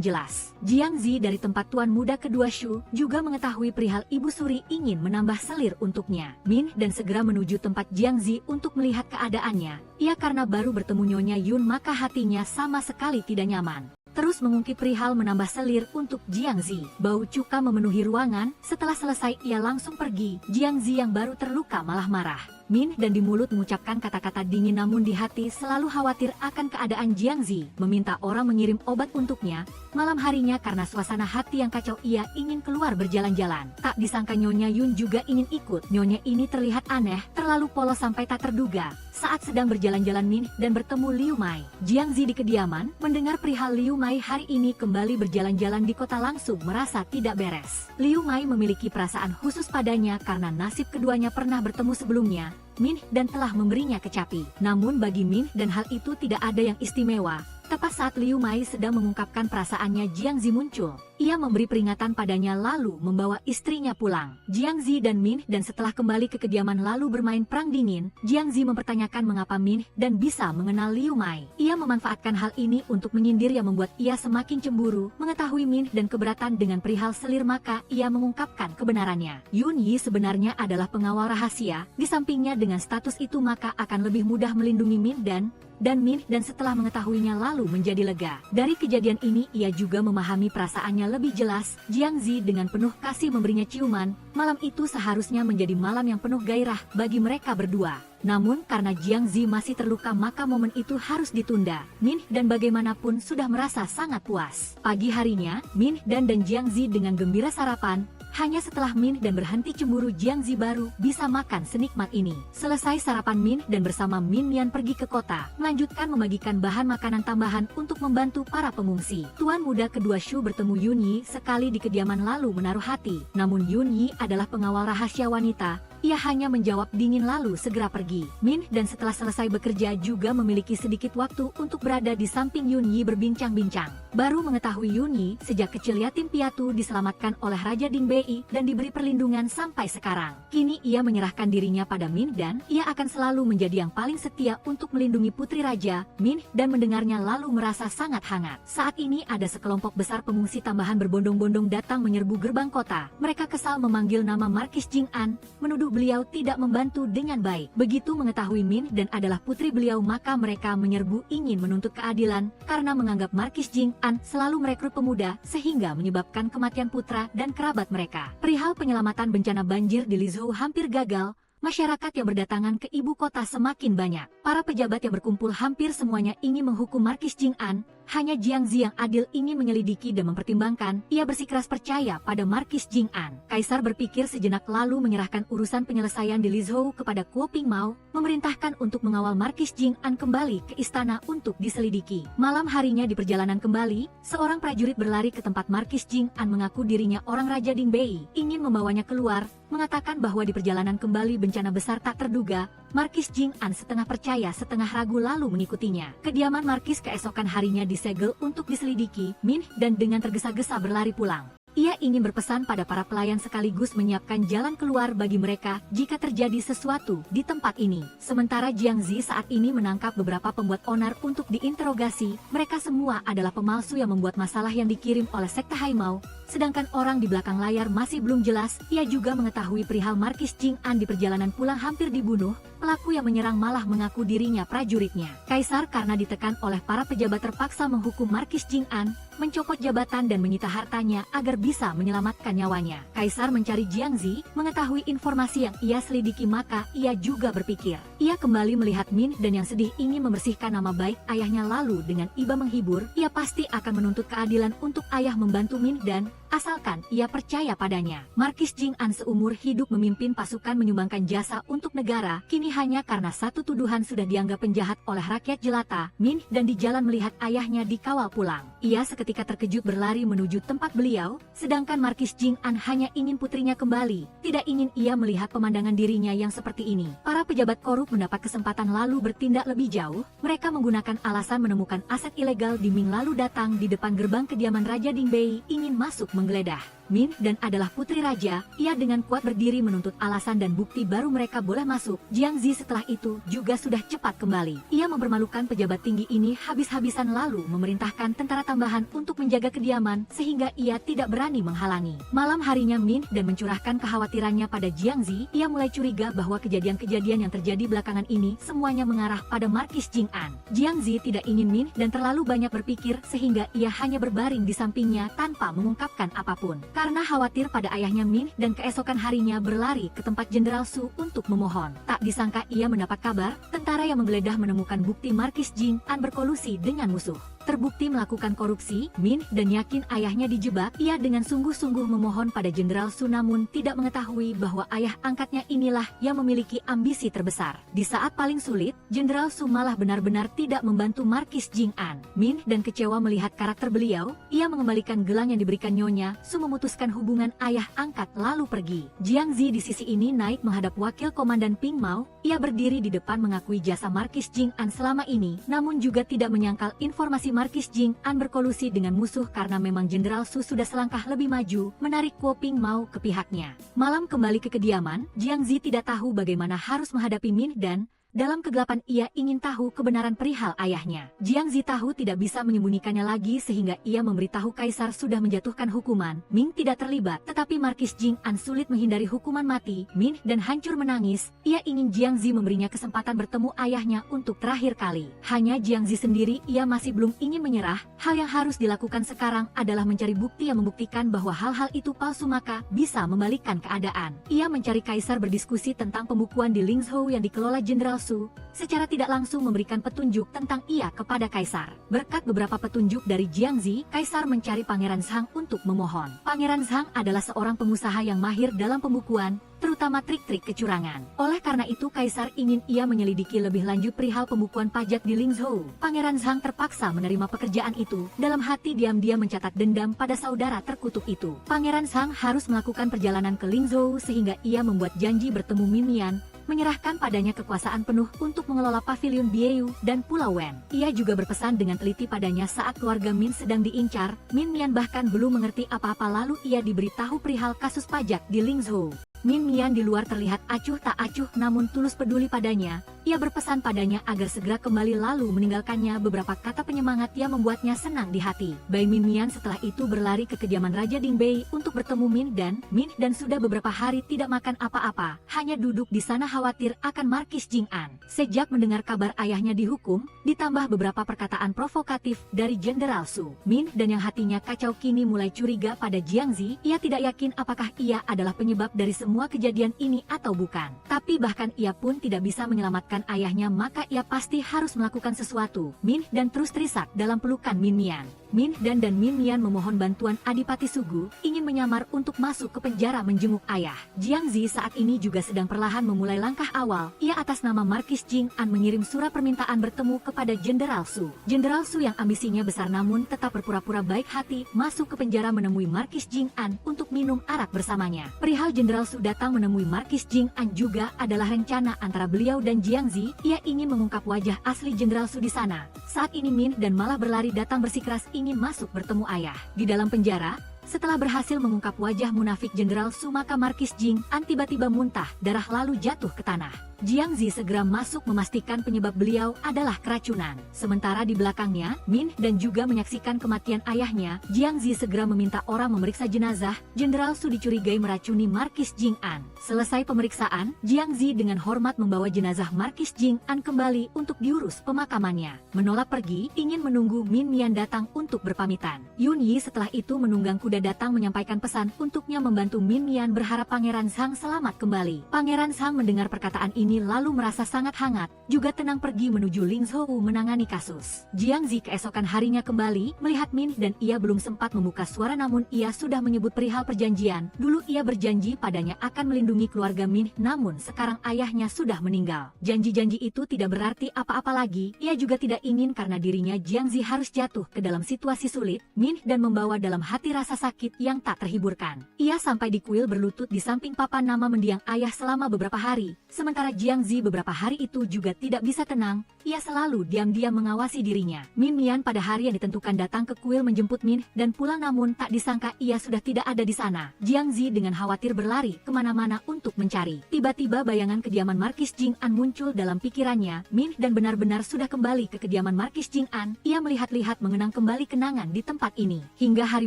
Speaker 1: jelas. Jiangzi dari tempat Tuan Muda kedua Shu juga mengetahui perihal Ibu Suri ingin menambah selir untuknya. Min dan segera menuju tempat Jiangzi untuk melihat keadaannya. Ia karena baru bertemu Nyonya Yun maka hatinya sama sekali tidak nyaman. Terus mengungkit perihal menambah selir untuk Jiangzi. Bau cuka memenuhi ruangan. Setelah selesai ia langsung pergi. Jiangzi yang baru terluka malah marah. Min dan di mulut mengucapkan kata-kata dingin namun di hati selalu khawatir akan keadaan Jiangzi, meminta orang mengirim obat untuknya. Malam harinya karena suasana hati yang kacau ia ingin keluar berjalan-jalan. Tak disangka Nyonya Yun juga ingin ikut. Nyonya ini terlihat aneh, terlalu polos sampai tak terduga. Saat sedang berjalan-jalan Min dan bertemu Liu Mai, Jiangzi di kediaman mendengar perihal Liu Mai hari ini kembali berjalan-jalan di kota langsung merasa tidak beres. Liu Mai memiliki perasaan khusus padanya karena nasib keduanya pernah bertemu sebelumnya. Min dan telah memberinya kecapi. Namun bagi Min dan hal itu tidak ada yang istimewa. Tepat saat Liu Mai sedang mengungkapkan perasaannya, Jiangzi muncul. Ia memberi peringatan padanya lalu membawa istrinya pulang. Jiangzi dan Min dan setelah kembali ke kediaman lalu bermain perang dingin, Jiangzi mempertanyakan mengapa Min dan bisa mengenal Liu Mai. Ia memanfaatkan hal ini untuk menyindir yang membuat ia semakin cemburu. Mengetahui Min dan keberatan dengan perihal selir maka ia mengungkapkan kebenarannya. Yun Yi sebenarnya adalah pengawal rahasia. Di sampingnya dengan status itu maka akan lebih mudah melindungi Min dan Min dan setelah mengetahuinya lalu menjadi lega. Dari kejadian ini ia juga memahami perasaannya lebih jelas. Jiangzi dengan penuh kasih memberinya ciuman. Malam itu seharusnya menjadi malam yang penuh gairah bagi mereka berdua. Namun karena Jiangzi masih terluka maka momen itu harus ditunda. Min dan bagaimanapun sudah merasa sangat puas. Pagi harinya, Min dan Jiangzi dengan gembira sarapan. Hanya setelah Min dan berhenti cemburu Jiangzi baru bisa makan senikmat ini. Selesai sarapan Min dan bersama Min Nian pergi ke kota, melanjutkan membagikan bahan makanan tambahan untuk membantu para pengungsi. Tuan muda kedua Shu bertemu Yun Yi sekali di kediaman lalu menaruh hati. Namun Yun Yi adalah pengawal rahasia wanita. Ia hanya menjawab dingin lalu segera pergi. Min dan setelah selesai bekerja juga memiliki sedikit waktu untuk berada di samping Yun Yi berbincang-bincang. Baru mengetahui Yun Yi sejak kecil yatim piatu diselamatkan oleh Raja Dingbei dan diberi perlindungan sampai sekarang. Kini ia menyerahkan dirinya pada Min dan ia akan selalu menjadi yang paling setia untuk melindungi putri raja. Min dan mendengarnya lalu merasa sangat hangat. Saat ini ada sekelompok besar pengungsi tambahan berbondong-bondong datang menyerbu gerbang kota. Mereka kesal memanggil nama Markis Jing'an, menuduh beliau tidak membantu dengan baik. Begitu mengetahui Min dan adalah putri beliau maka mereka menyerbu ingin menuntut keadilan karena menganggap Markis Jing'an selalu merekrut pemuda sehingga menyebabkan kematian putra dan kerabat mereka. Perihal penyelamatan bencana banjir di Lizhou hampir gagal. Masyarakat yang berdatangan ke ibu kota semakin banyak. Para pejabat yang berkumpul hampir semuanya ingin menghukum Markis Jing'an. Hanya Jiangzi yang adil ingin menyelidiki dan mempertimbangkan. Ia bersikeras percaya pada Markis Jing'an. Kaisar berpikir sejenak lalu menyerahkan urusan penyelesaian di Lizhou kepada Kuo Pingmao, memerintahkan untuk mengawal Markis Jing'an kembali ke istana untuk diselidiki. Malam harinya di perjalanan kembali, seorang prajurit berlari ke tempat Markis Jing'an mengaku dirinya orang Raja Dingbei, ingin membawanya keluar, mengatakan bahwa di perjalanan kembali bencana besar tak terduga. Markis Jing'an setengah percaya setengah ragu lalu mengikutinya. Kediaman Markis keesokan harinya disegel untuk diselidiki. Min dan dengan tergesa-gesa berlari pulang. Ia ingin berpesan pada para pelayan sekaligus menyiapkan jalan keluar bagi mereka jika terjadi sesuatu di tempat ini. Sementara Jiangzi saat ini menangkap beberapa pembuat onar untuk diinterogasi. Mereka semua adalah pemalsu yang membuat masalah yang dikirim oleh sekte Haimao. Sedangkan orang di belakang layar masih belum jelas. Ia juga mengetahui perihal Markis Jing'an di perjalanan pulang hampir dibunuh. Pelaku yang menyerang malah mengaku dirinya prajuritnya. Kaisar karena ditekan oleh para pejabat terpaksa menghukum Markis Jing'an, mencopot jabatan dan menyita hartanya agar bisa menyelamatkan nyawanya. Kaisar mencari Jiangzi, mengetahui informasi yang ia selidiki maka ia juga berpikir. Ia kembali melihat Min dan yang sedih ingin membersihkan nama baik ayahnya lalu dengan iba menghibur. Ia pasti akan menuntut keadilan untuk ayah membantu Min dan asalkan ia percaya padanya. Markis Jing'an seumur hidup memimpin pasukan menyumbangkan jasa untuk negara. Kini hanya karena satu tuduhan sudah dianggap penjahat oleh rakyat jelata. Min dan di jalan melihat ayahnya dikawal pulang. Ia seketika terkejut berlari menuju tempat beliau, sedangkan Markis Jing'an hanya ingin putrinya kembali. Tidak ingin ia melihat pemandangan dirinya yang seperti ini. Para pejabat korup mendapat kesempatan lalu bertindak lebih jauh. Mereka menggunakan alasan menemukan aset ilegal di Ming lalu datang di depan gerbang kediaman Raja Dingbei ingin masuk menggeledah. Min dan adalah putri raja, ia dengan kuat berdiri menuntut alasan dan bukti baru mereka boleh masuk. Jiangzi setelah itu juga sudah cepat kembali. Ia mempermalukan pejabat tinggi ini habis-habisan lalu memerintahkan tentara tambahan untuk menjaga kediaman sehingga ia tidak berani menghalangi. Malam harinya Min dan mencurahkan kekhawatirannya pada Jiangzi. Ia mulai curiga bahwa kejadian-kejadian yang terjadi belakangan ini semuanya mengarah pada Markis Jing'an. Jiangzi tidak ingin Min dan terlalu banyak berpikir sehingga ia hanya berbaring di sampingnya tanpa mengungkapkan apapun. Karena khawatir pada ayahnya Min dan keesokan harinya berlari ke tempat Jenderal Su untuk memohon. Tak disangka ia mendapat kabar, tentara yang menggeledah menemukan bukti Markis Jing An berkolusi dengan musuh. Terbukti melakukan korupsi, Min dan yakin ayahnya dijebak. Ia dengan sungguh-sungguh memohon pada Jenderal Su namun tidak mengetahui bahwa ayah angkatnya inilah yang memiliki ambisi terbesar. Di saat paling sulit, Jenderal Su malah benar-benar tidak membantu Markis Jing An. Min dan kecewa melihat karakter beliau, ia mengembalikan gelang yang diberikan nyonya Su, memutuskan hubungan ayah angkat lalu pergi. Jiang Zi di sisi ini naik menghadap wakil komandan Ping Mao. Ia berdiri di depan mengakui jasa Markis Jing An selama ini, namun juga tidak menyangkal informasi Markis Jing An berkolusi dengan musuh karena memang Jenderal Su sudah selangkah lebih maju, menarik Kuo Ping Mao ke pihaknya. Malam kembali ke kediaman, Jiang Zi tidak tahu bagaimana harus menghadapi Min dan dalam kegelapan ia ingin tahu kebenaran perihal ayahnya. Jiang Zi tahu tidak bisa menyembunyikannya lagi sehingga ia memberitahu Kaisar sudah menjatuhkan hukuman. Ming tidak terlibat, tetapi Markis Jing An sulit menghindari hukuman mati. Min dan hancur menangis. Ia ingin Jiang Zi memberinya kesempatan bertemu ayahnya untuk terakhir kali. Hanya Jiang Zi sendiri, ia masih belum ingin menyerah. Hal yang harus dilakukan sekarang adalah mencari bukti yang membuktikan bahwa hal-hal itu palsu maka bisa membalikkan keadaan. Ia mencari Kaisar berdiskusi tentang pembukuan di Lingzhou yang dikelola Jenderal Su, secara tidak langsung memberikan petunjuk tentang ia kepada Kaisar. Berkat beberapa petunjuk dari Jiang Zi, Kaisar mencari Pangeran Zhang untuk memohon. Pangeran Zhang adalah seorang pengusaha yang mahir dalam pembukuan, terutama trik-trik kecurangan. Oleh karena itu Kaisar ingin ia menyelidiki lebih lanjut perihal pembukuan pajak di Lingzhou. Pangeran Zhang terpaksa menerima pekerjaan itu. Dalam hati diam-diam mencatat dendam pada saudara terkutuk itu. Pangeran Zhang harus melakukan perjalanan ke Lingzhou sehingga ia membuat janji bertemu Min Mian, menyerahkan padanya kekuasaan penuh untuk mengelola pavilion Bieu dan Pulau Wen. Ia juga berpesan dengan teliti padanya saat keluarga Min sedang diincar. Min Mian bahkan belum mengerti apa-apa lalu ia diberitahu perihal kasus pajak di Lingzhou. Min Mian di luar terlihat acuh tak acuh namun tulus peduli padanya. Ia berpesan padanya agar segera kembali lalu meninggalkannya beberapa kata penyemangat yang membuatnya senang di hati. Bai Min Mian setelah itu berlari ke kediaman Raja Ding Bei untuk bertemu Min dan sudah beberapa hari tidak makan apa-apa, hanya duduk di sana khawatir akan Markis Jing An. Sejak mendengar kabar ayahnya dihukum, ditambah beberapa perkataan provokatif dari Jenderal Su, Min dan yang hatinya kacau kini mulai curiga pada Jiang Zi. Ia tidak yakin apakah ia adalah penyebab dari semua kejadian ini atau bukan. Tapi bahkan ia pun tidak bisa menyelamatkan ayahnya maka ia pasti harus melakukan sesuatu. Min dan terus terisak dalam pelukan Min Mian. Min dan Min Mian memohon bantuan Adipati Sugu, ingin menyamar untuk masuk ke penjara menjenguk ayah. Jiang Zi saat ini juga sedang perlahan memulai langkah awal. Ia atas nama Markis Jing An mengirim surat permintaan bertemu kepada Jenderal Su. Jenderal Su yang ambisinya besar namun tetap berpura-pura baik hati, masuk ke penjara menemui Markis Jing An untuk minum arak bersamanya. Perihal Jenderal Su datang menemui Markis Jing An juga adalah rencana antara beliau dan Jiang Zi. Ia ingin mengungkap wajah asli Jenderal Su di sana. Saat ini Min dan malah berlari datang bersikeras ingin masuk bertemu ayah. Di dalam penjara, setelah berhasil mengungkap wajah munafik Jenderal Su maka Markis Jing An tiba-tiba muntah darah lalu jatuh ke tanah. Jiang Zi segera masuk memastikan penyebab beliau adalah keracunan. Sementara di belakangnya, Min dan juga menyaksikan kematian ayahnya. Jiang Zi segera meminta orang memeriksa jenazah. Jenderal Su dicurigai meracuni Markis Jing An. Selesai pemeriksaan, Jiang Zi dengan hormat membawa jenazah Markis Jing An kembali untuk diurus pemakamannya. Menolak pergi, ingin menunggu Min Mian datang untuk berpamitan. Yun Yi setelah itu menunggang kuda datang menyampaikan pesan untuknya membantu Min Mian berharap Pangeran Zhang selamat kembali. Pangeran Zhang mendengar perkataan ini lalu merasa sangat hangat, juga tenang pergi menuju Lingzhou menangani kasus. Jiang Zi keesokan harinya kembali, melihat Min dan ia belum sempat membuka suara namun ia sudah menyebut perihal perjanjian. Dulu ia berjanji padanya akan melindungi keluarga Min, namun sekarang ayahnya sudah meninggal. Janji-janji itu tidak berarti apa-apa lagi, ia juga tidak ingin karena dirinya Jiang Zi harus jatuh ke dalam situasi sulit. Min dan membawa dalam hati rasa sakit yang tak terhiburkan. Ia sampai di kuil berlutut di samping papan nama mendiang ayah selama beberapa hari, sementara Jiang Zi beberapa hari itu juga tidak bisa tenang. Ia selalu diam-diam mengawasi dirinya. Min Mian pada hari yang ditentukan datang ke kuil menjemput Min dan pulang namun tak disangka ia sudah tidak ada di sana. Jiang Zi dengan khawatir berlari kemana-mana untuk mencari. Tiba-tiba bayangan kediaman Markis Jing An muncul dalam pikirannya. Min dan benar-benar sudah kembali ke kediaman Markis Jing An. Ia melihat-lihat mengenang kembali kenangan di tempat ini. Hingga hari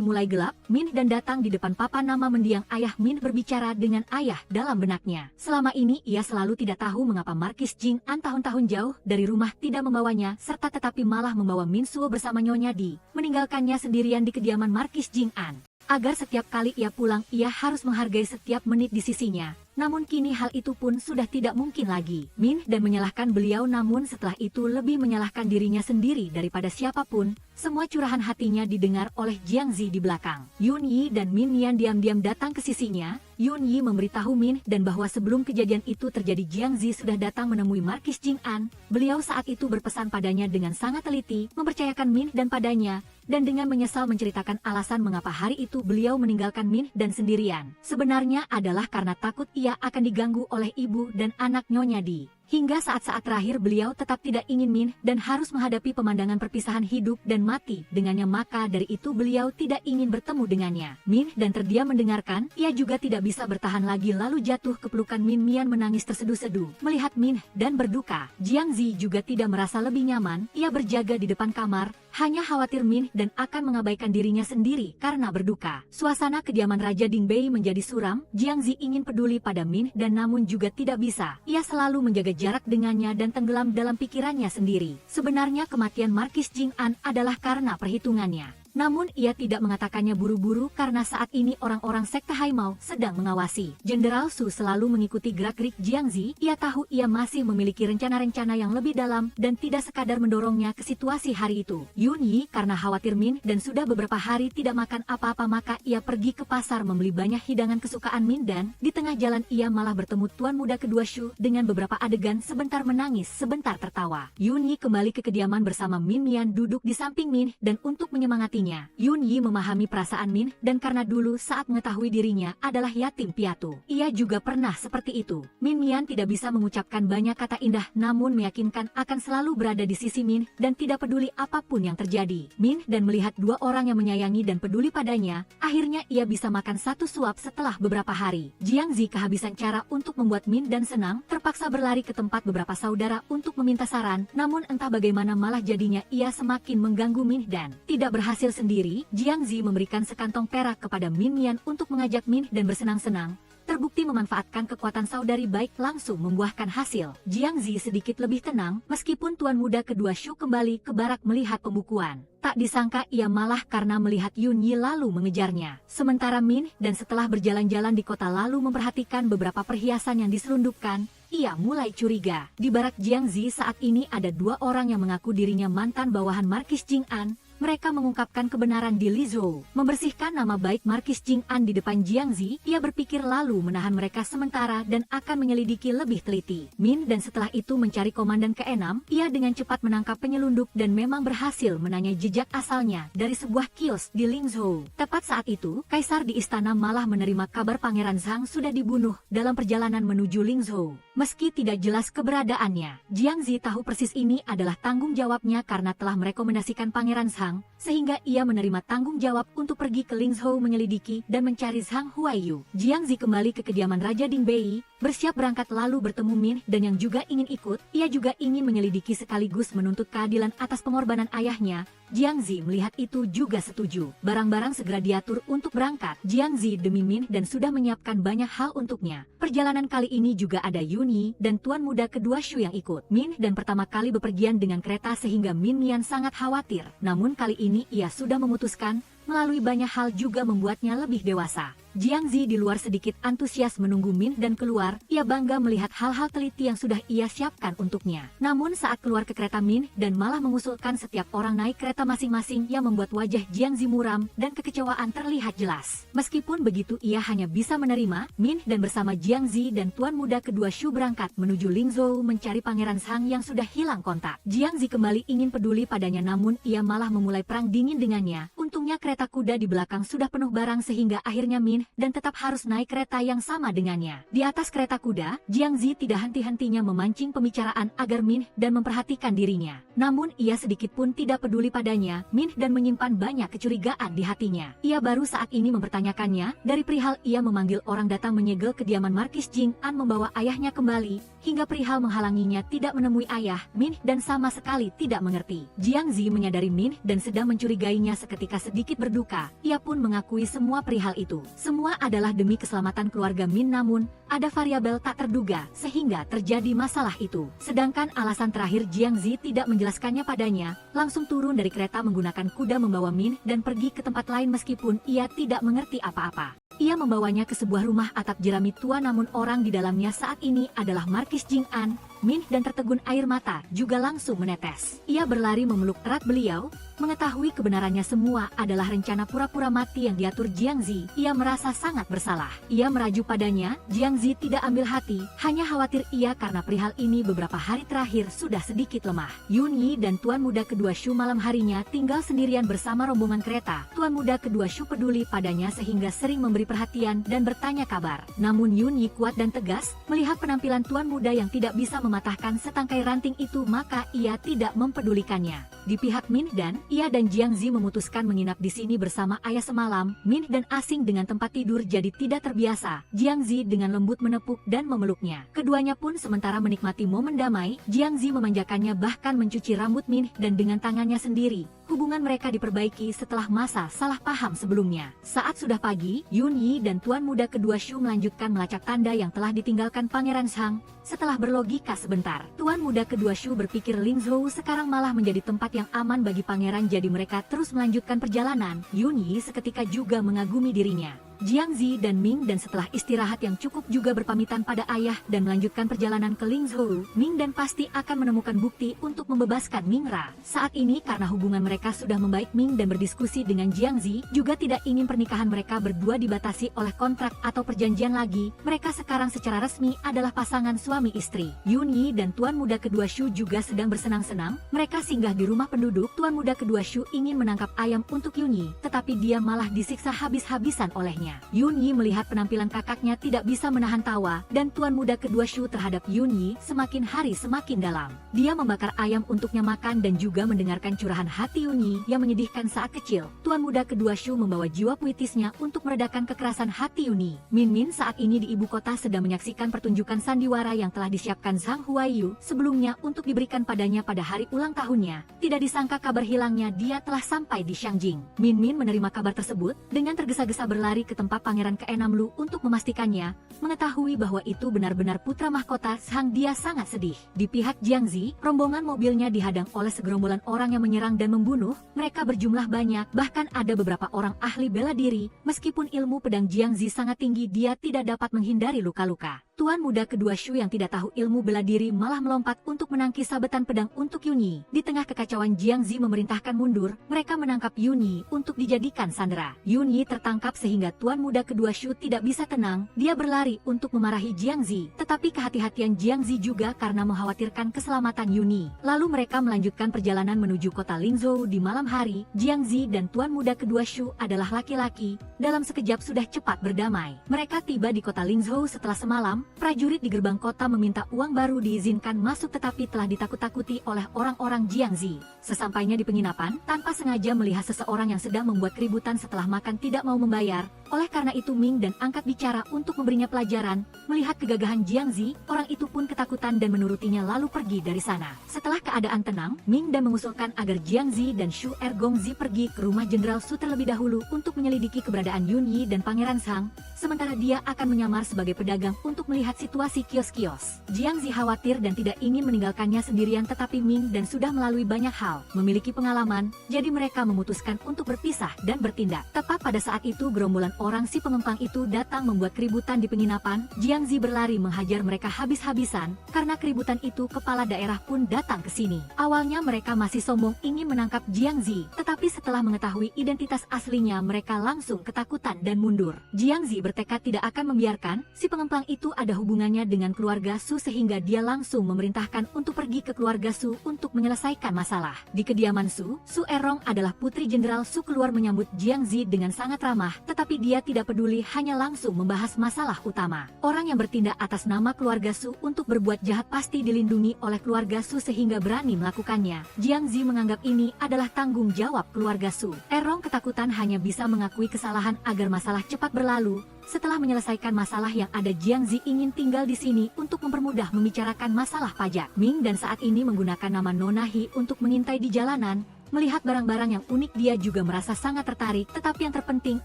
Speaker 1: mulai gelap, Min dan datang di depan papan nama mendiang ayah. Min berbicara dengan ayah dalam benaknya. Selama ini ia selalu tidak tahu mengapa Markis Jing An tahun-tahun jauh dari rumah tidak membawanya serta tetapi malah membawa Min Suo bersama Nyonya Di, meninggalkannya sendirian di kediaman Markis Jing An. Agar setiap kali ia pulang ia harus menghargai setiap menit di sisinya. Namun kini hal itu pun sudah tidak mungkin lagi. Min dan menyalahkan beliau, namun setelah itu lebih menyalahkan dirinya sendiri daripada siapapun. Semua curahan hatinya didengar oleh Jiang Zi di belakang. Yun Yi dan Min Mian diam-diam datang ke sisinya. Yun Yi memberitahu Min dan bahwa sebelum kejadian itu terjadi Jiang Zi sudah datang menemui Markis Jing An. Beliau saat itu berpesan padanya dengan sangat teliti, mempercayakan Min dan padanya, dan dengan menyesal menceritakan alasan mengapa hari itu beliau meninggalkan Min dan sendirian. Sebenarnya adalah karena takut ia akan diganggu oleh ibu dan anak Nyonya Di. Hingga saat-saat terakhir beliau tetap tidak ingin Min dan harus menghadapi pemandangan perpisahan hidup dan mati dengannya, maka dari itu beliau tidak ingin bertemu dengannya. Min dan terdiam mendengarkan, ia juga tidak bisa bertahan lagi lalu jatuh ke pelukan Min Mian menangis terseduh-seduh. Melihat Min dan berduka, Jiang Zi juga tidak merasa lebih nyaman, ia berjaga di depan kamar, hanya khawatir Min dan akan mengabaikan dirinya sendiri karena berduka. Suasana kediaman Raja Dingbei menjadi suram, Jiang Zi ingin peduli pada Min dan namun juga tidak bisa. Ia selalu menjaga jarak dengannya dan tenggelam dalam pikirannya sendiri. Sebenarnya kematian Markis Jing An adalah karena perhitungannya. Namun ia tidak mengatakannya buru-buru karena saat ini orang-orang sekte Haimao sedang mengawasi. Jenderal Su selalu mengikuti gerak-gerik Jiang Zi. Ia tahu ia masih memiliki rencana-rencana yang lebih dalam dan tidak sekadar mendorongnya ke situasi hari itu. Yun Yi karena khawatir Min dan sudah beberapa hari tidak makan apa-apa, maka ia pergi ke pasar membeli banyak hidangan kesukaan Min dan di tengah jalan ia malah bertemu tuan muda kedua Shu dengan beberapa adegan sebentar menangis, sebentar tertawa. Yun Yi kembali ke kediaman bersama Min Mian duduk di samping Min dan untuk menyemangatinya, Yun Yi memahami perasaan Min dan karena dulu saat mengetahui dirinya adalah yatim piatu, ia juga pernah seperti itu. Min Mian tidak bisa mengucapkan banyak kata indah namun meyakinkan akan selalu berada di sisi Min dan tidak peduli apapun yang terjadi. Min dan melihat dua orang yang menyayangi dan peduli padanya, akhirnya ia bisa makan satu suap setelah beberapa hari. Jiang Zi kehabisan cara untuk membuat Min dan senang, terpaksa berlari ke tempat beberapa saudara untuk meminta saran, namun entah bagaimana malah jadinya ia semakin mengganggu Min dan tidak berhasil sendiri. Jiang Zi memberikan sekantong perak kepada Min Mian untuk mengajak Min dan bersenang-senang. Terbukti memanfaatkan kekuatan saudari baik langsung membuahkan hasil. Jiang Zi sedikit lebih tenang meskipun tuan muda kedua Shu kembali ke barak melihat pembukuan. Tak disangka ia malah karena melihat Yun Yi lalu mengejarnya. Sementara Min dan setelah berjalan-jalan di kota lalu memperhatikan beberapa perhiasan yang diselundupkan, ia mulai curiga. Di barak Jiang Zi saat ini ada dua orang yang mengaku dirinya mantan bawahan Markis Jing An. Mereka mengungkapkan kebenaran di Lizhou. Membersihkan nama baik Markis Jing An di depan Jiang Zi, ia berpikir lalu menahan mereka sementara dan akan menyelidiki lebih teliti. Min dan setelah itu mencari komandan ke-6, ia dengan cepat menangkap penyelundup dan memang berhasil menanya jejak asalnya dari sebuah kios di Lingzhou. Tepat saat itu, Kaisar di istana malah menerima kabar Pangeran Zhang sudah dibunuh dalam perjalanan menuju Lingzhou. Meski tidak jelas keberadaannya, Jiang Zi tahu persis ini adalah tanggung jawabnya karena telah merekomendasikan Pangeran Zhang, sehingga ia menerima tanggung jawab untuk pergi ke Lingzhou menyelidiki dan mencari Zhang Huaiyu. Jiang Zi kembali ke kediaman Raja Dingbei, bersiap berangkat lalu bertemu Min dan yang juga ingin ikut. Ia juga ingin menyelidiki sekaligus menuntut keadilan atas pengorbanan ayahnya. Jiang Zi melihat itu juga setuju. Barang-barang segera diatur untuk berangkat. Jiang Zi demi Min dan sudah menyiapkan banyak hal untuknya. Perjalanan kali ini juga ada Yun Yi dan tuan muda kedua Shu yang ikut. Min dan pertama kali bepergian dengan kereta sehingga Min Mian sangat khawatir. Namun kali ini ia sudah memutuskan, melalui banyak hal juga membuatnya lebih dewasa. Jiang Zi di luar sedikit antusias menunggu Min dan keluar, ia bangga melihat hal-hal teliti yang sudah ia siapkan untuknya. Namun saat keluar ke kereta Min dan malah mengusulkan setiap orang naik kereta masing-masing yang membuat wajah Jiang Zi muram dan kekecewaan terlihat jelas. Meskipun begitu ia hanya bisa menerima. Min dan bersama Jiang Zi dan tuan muda kedua Shu berangkat menuju Lingzhou mencari Pangeran Zhang yang sudah hilang kontak. Jiang Zi kembali ingin peduli padanya namun ia malah memulai perang dingin dengannya. Untungnya kereta kuda di belakang sudah penuh barang sehingga akhirnya Min dan tetap harus naik kereta yang sama dengannya. Di atas kereta kuda, Jiang Zi tidak henti-hentinya memancing pembicaraan agar Min dan memperhatikan dirinya. Namun ia sedikit pun tidak peduli padanya. Min dan menyimpan banyak kecurigaan di hatinya. Ia baru saat ini mempertanyakannya dari perihal ia memanggil orang datang menyegel kediaman Markis Jing An membawa ayahnya kembali, hingga perihal menghalanginya tidak menemui ayah. Min dan sama sekali tidak mengerti. Jiang Zi menyadari Min dan sedang mencurigainya seketika sedikit berduka. Ia pun mengakui semua perihal itu. Semua adalah demi keselamatan keluarga Min, namun ada variabel tak terduga sehingga terjadi masalah itu. Sedangkan alasan terakhir Jiang Zi tidak menjelaskannya padanya, langsung turun dari kereta menggunakan kuda membawa Min dan pergi ke tempat lain meskipun ia tidak mengerti apa-apa. Ia membawanya ke sebuah rumah atap jerami tua, namun orang di dalamnya saat ini adalah Markis Jing An. Min dan tertegun air mata juga langsung menetes. Ia berlari memeluk erat beliau, mengetahui kebenarannya semua adalah rencana pura-pura mati yang diatur Jiang Zi. Ia merasa sangat bersalah. Ia merajuk padanya. Jiang Zi tidak ambil hati, hanya khawatir ia karena perihal ini beberapa hari terakhir sudah sedikit lemah. Yun Yi dan Tuan Muda kedua Shu malam harinya tinggal sendirian bersama rombongan kereta. Tuan Muda kedua Shu peduli padanya sehingga sering memberi perhatian dan bertanya kabar. Namun Yun Yi kuat dan tegas, melihat penampilan Tuan Muda yang tidak bisa mematahkan setangkai ranting itu, maka ia tidak mempedulikannya. Di pihak Min dan, ia dan Jiang Zi memutuskan menginap di sini bersama ayah semalam. Min dan asing dengan tempat tidur jadi tidak terbiasa. Jiang Zi dengan lembut menepuk dan memeluknya. Keduanya pun sementara menikmati momen damai. Jiang Zi memanjakannya bahkan mencuci rambut Min dan dengan tangannya sendiri. Hubungan mereka diperbaiki setelah masa salah paham sebelumnya. Saat sudah pagi, Yun Yi dan Tuan Muda kedua Shu melanjutkan melacak tanda yang telah ditinggalkan Pangeran Shang. Setelah berlogika sebentar, Tuan Muda kedua Shu berpikir Ling Zhou sekarang malah menjadi tempat yang aman bagi pangeran, jadi mereka terus melanjutkan perjalanan. Yun Yi seketika juga mengagumi dirinya. Jiang Zi dan Ming dan setelah istirahat yang cukup juga berpamitan pada ayah dan melanjutkan perjalanan ke Ling Zhou. Ming dan pasti akan menemukan bukti untuk membebaskan Ming Ra. Saat ini karena hubungan mereka sudah membaik, Ming dan berdiskusi dengan Jiang Zi juga tidak ingin pernikahan mereka berdua dibatasi oleh kontrak atau perjanjian lagi. Mereka sekarang secara resmi adalah pasangan suami istri. Yun Yi dan Tuan Muda kedua Shu juga sedang bersenang-senang. Mereka singgah di rumah penduduk. Tuan Muda kedua Shu ingin menangkap ayam untuk Yun Yi, tetapi dia malah disiksa habis-habisan olehnya. Yun Yi melihat penampilan kakaknya tidak bisa menahan tawa, dan Tuan Muda kedua Shu terhadap Yun Yi semakin hari semakin dalam. Dia membakar ayam untuknya makan dan juga mendengarkan curahan hati Yun Yi yang menyedihkan saat kecil. Tuan Muda kedua Shu membawa jiwa puitisnya untuk meredakan kekerasan hati Yun Yi. Min Min saat ini di ibu kota sedang menyaksikan pertunjukan sandiwara yang telah disiapkan Zhang Huaiyu sebelumnya untuk diberikan padanya pada hari ulang tahunnya. Tidak disangka kabar hilangnya dia telah sampai di Shangjing. Min Min menerima kabar tersebut dengan tergesa-gesa berlari ke tempat Pangeran ke-6 Lu untuk memastikannya. Mengetahui bahwa itu benar-benar putra mahkota Shang, dia sangat sedih. Di pihak Jiang Zi, rombongan mobilnya dihadang oleh segerombolan orang yang menyerang dan membunuh. Mereka berjumlah banyak, bahkan ada beberapa orang ahli bela diri. Meskipun ilmu pedang Jiang Zi sangat tinggi, dia tidak dapat menghindari luka-luka. Tuan Muda kedua Shu yang tidak tahu ilmu bela diri malah melompat untuk menangkis sabetan pedang untuk Yun Yi. Di tengah kekacauan, Jiang Zi memerintahkan mundur. Mereka menangkap Yun Yi untuk dijadikan sandera. Yun Yi tertangkap sehingga Tuan Muda kedua Shu tidak bisa tenang. Dia berlari untuk memarahi Jiang Zi, tetapi kehati-hatian Jiang Zi juga karena mengkhawatirkan keselamatan Yun Yi. Lalu mereka melanjutkan perjalanan menuju kota Lingzhou di malam hari. Jiang Zi dan Tuan Muda kedua Shu adalah laki-laki. Dalam sekejap sudah cepat berdamai. Mereka tiba di kota Lingzhou setelah semalam. Prajurit di gerbang kota meminta uang baru diizinkan masuk, tetapi telah ditakut-takuti oleh orang-orang Jiang Zi. Sesampainya di penginapan, tanpa sengaja melihat seseorang yang sedang membuat keributan setelah makan tidak mau membayar. Oleh karena itu Ming dan angkat bicara untuk memberinya pelajaran. Melihat kegagahan Jiang Zi, orang itu pun ketakutan dan menurutinya lalu pergi dari sana. Setelah keadaan tenang, Ming dan mengusulkan agar Jiang Zi dan Shu Ergongzi pergi ke rumah Jenderal Su terlebih dahulu untuk menyelidiki keberadaan Yun Yi dan Pangeran Shang. Sementara dia akan menyamar sebagai pedagang untuk melihat situasi kios-kios. Jiang Zi khawatir dan tidak ingin meninggalkannya sendirian, tetapi Ming dan sudah melalui banyak hal, memiliki pengalaman, jadi mereka memutuskan untuk berpisah dan bertindak. Tepat pada saat itu gerombolan orang si pengempang itu datang membuat keributan di penginapan. Jiang Zi berlari menghajar mereka habis-habisan. Karena keributan itu, kepala daerah pun datang ke sini. Awalnya mereka masih sombong ingin menangkap Jiang Zi, tetapi setelah mengetahui identitas aslinya mereka langsung ketakutan dan mundur. Jiang Zi bertekad tidak akan membiarkan si pengemplang itu ada hubungannya dengan keluarga Su, sehingga dia langsung memerintahkan untuk pergi ke keluarga Su untuk menyelesaikan masalah. Di kediaman Su, Su Erong adalah putri Jenderal Su keluar menyambut Jiang Zi dengan sangat ramah, tetapi dia tidak peduli, hanya langsung membahas masalah utama. Orang yang bertindak atas nama keluarga Su untuk berbuat jahat pasti dilindungi oleh keluarga Su sehingga berani melakukannya. Jiang Zi menganggap ini adalah tanggung jawab keluarga Su. Erong ketakutan hanya bisa mengakui kesalahan agar masalah cepat berlalu. Setelah menyelesaikan masalah yang ada, Jiang Zi ingin tinggal di sini untuk mempermudah membicarakan masalah pajak. Ming dan saat ini menggunakan nama Nona Hi untuk mengintai di jalanan. Melihat barang-barang yang unik dia juga merasa sangat tertarik, tetapi yang terpenting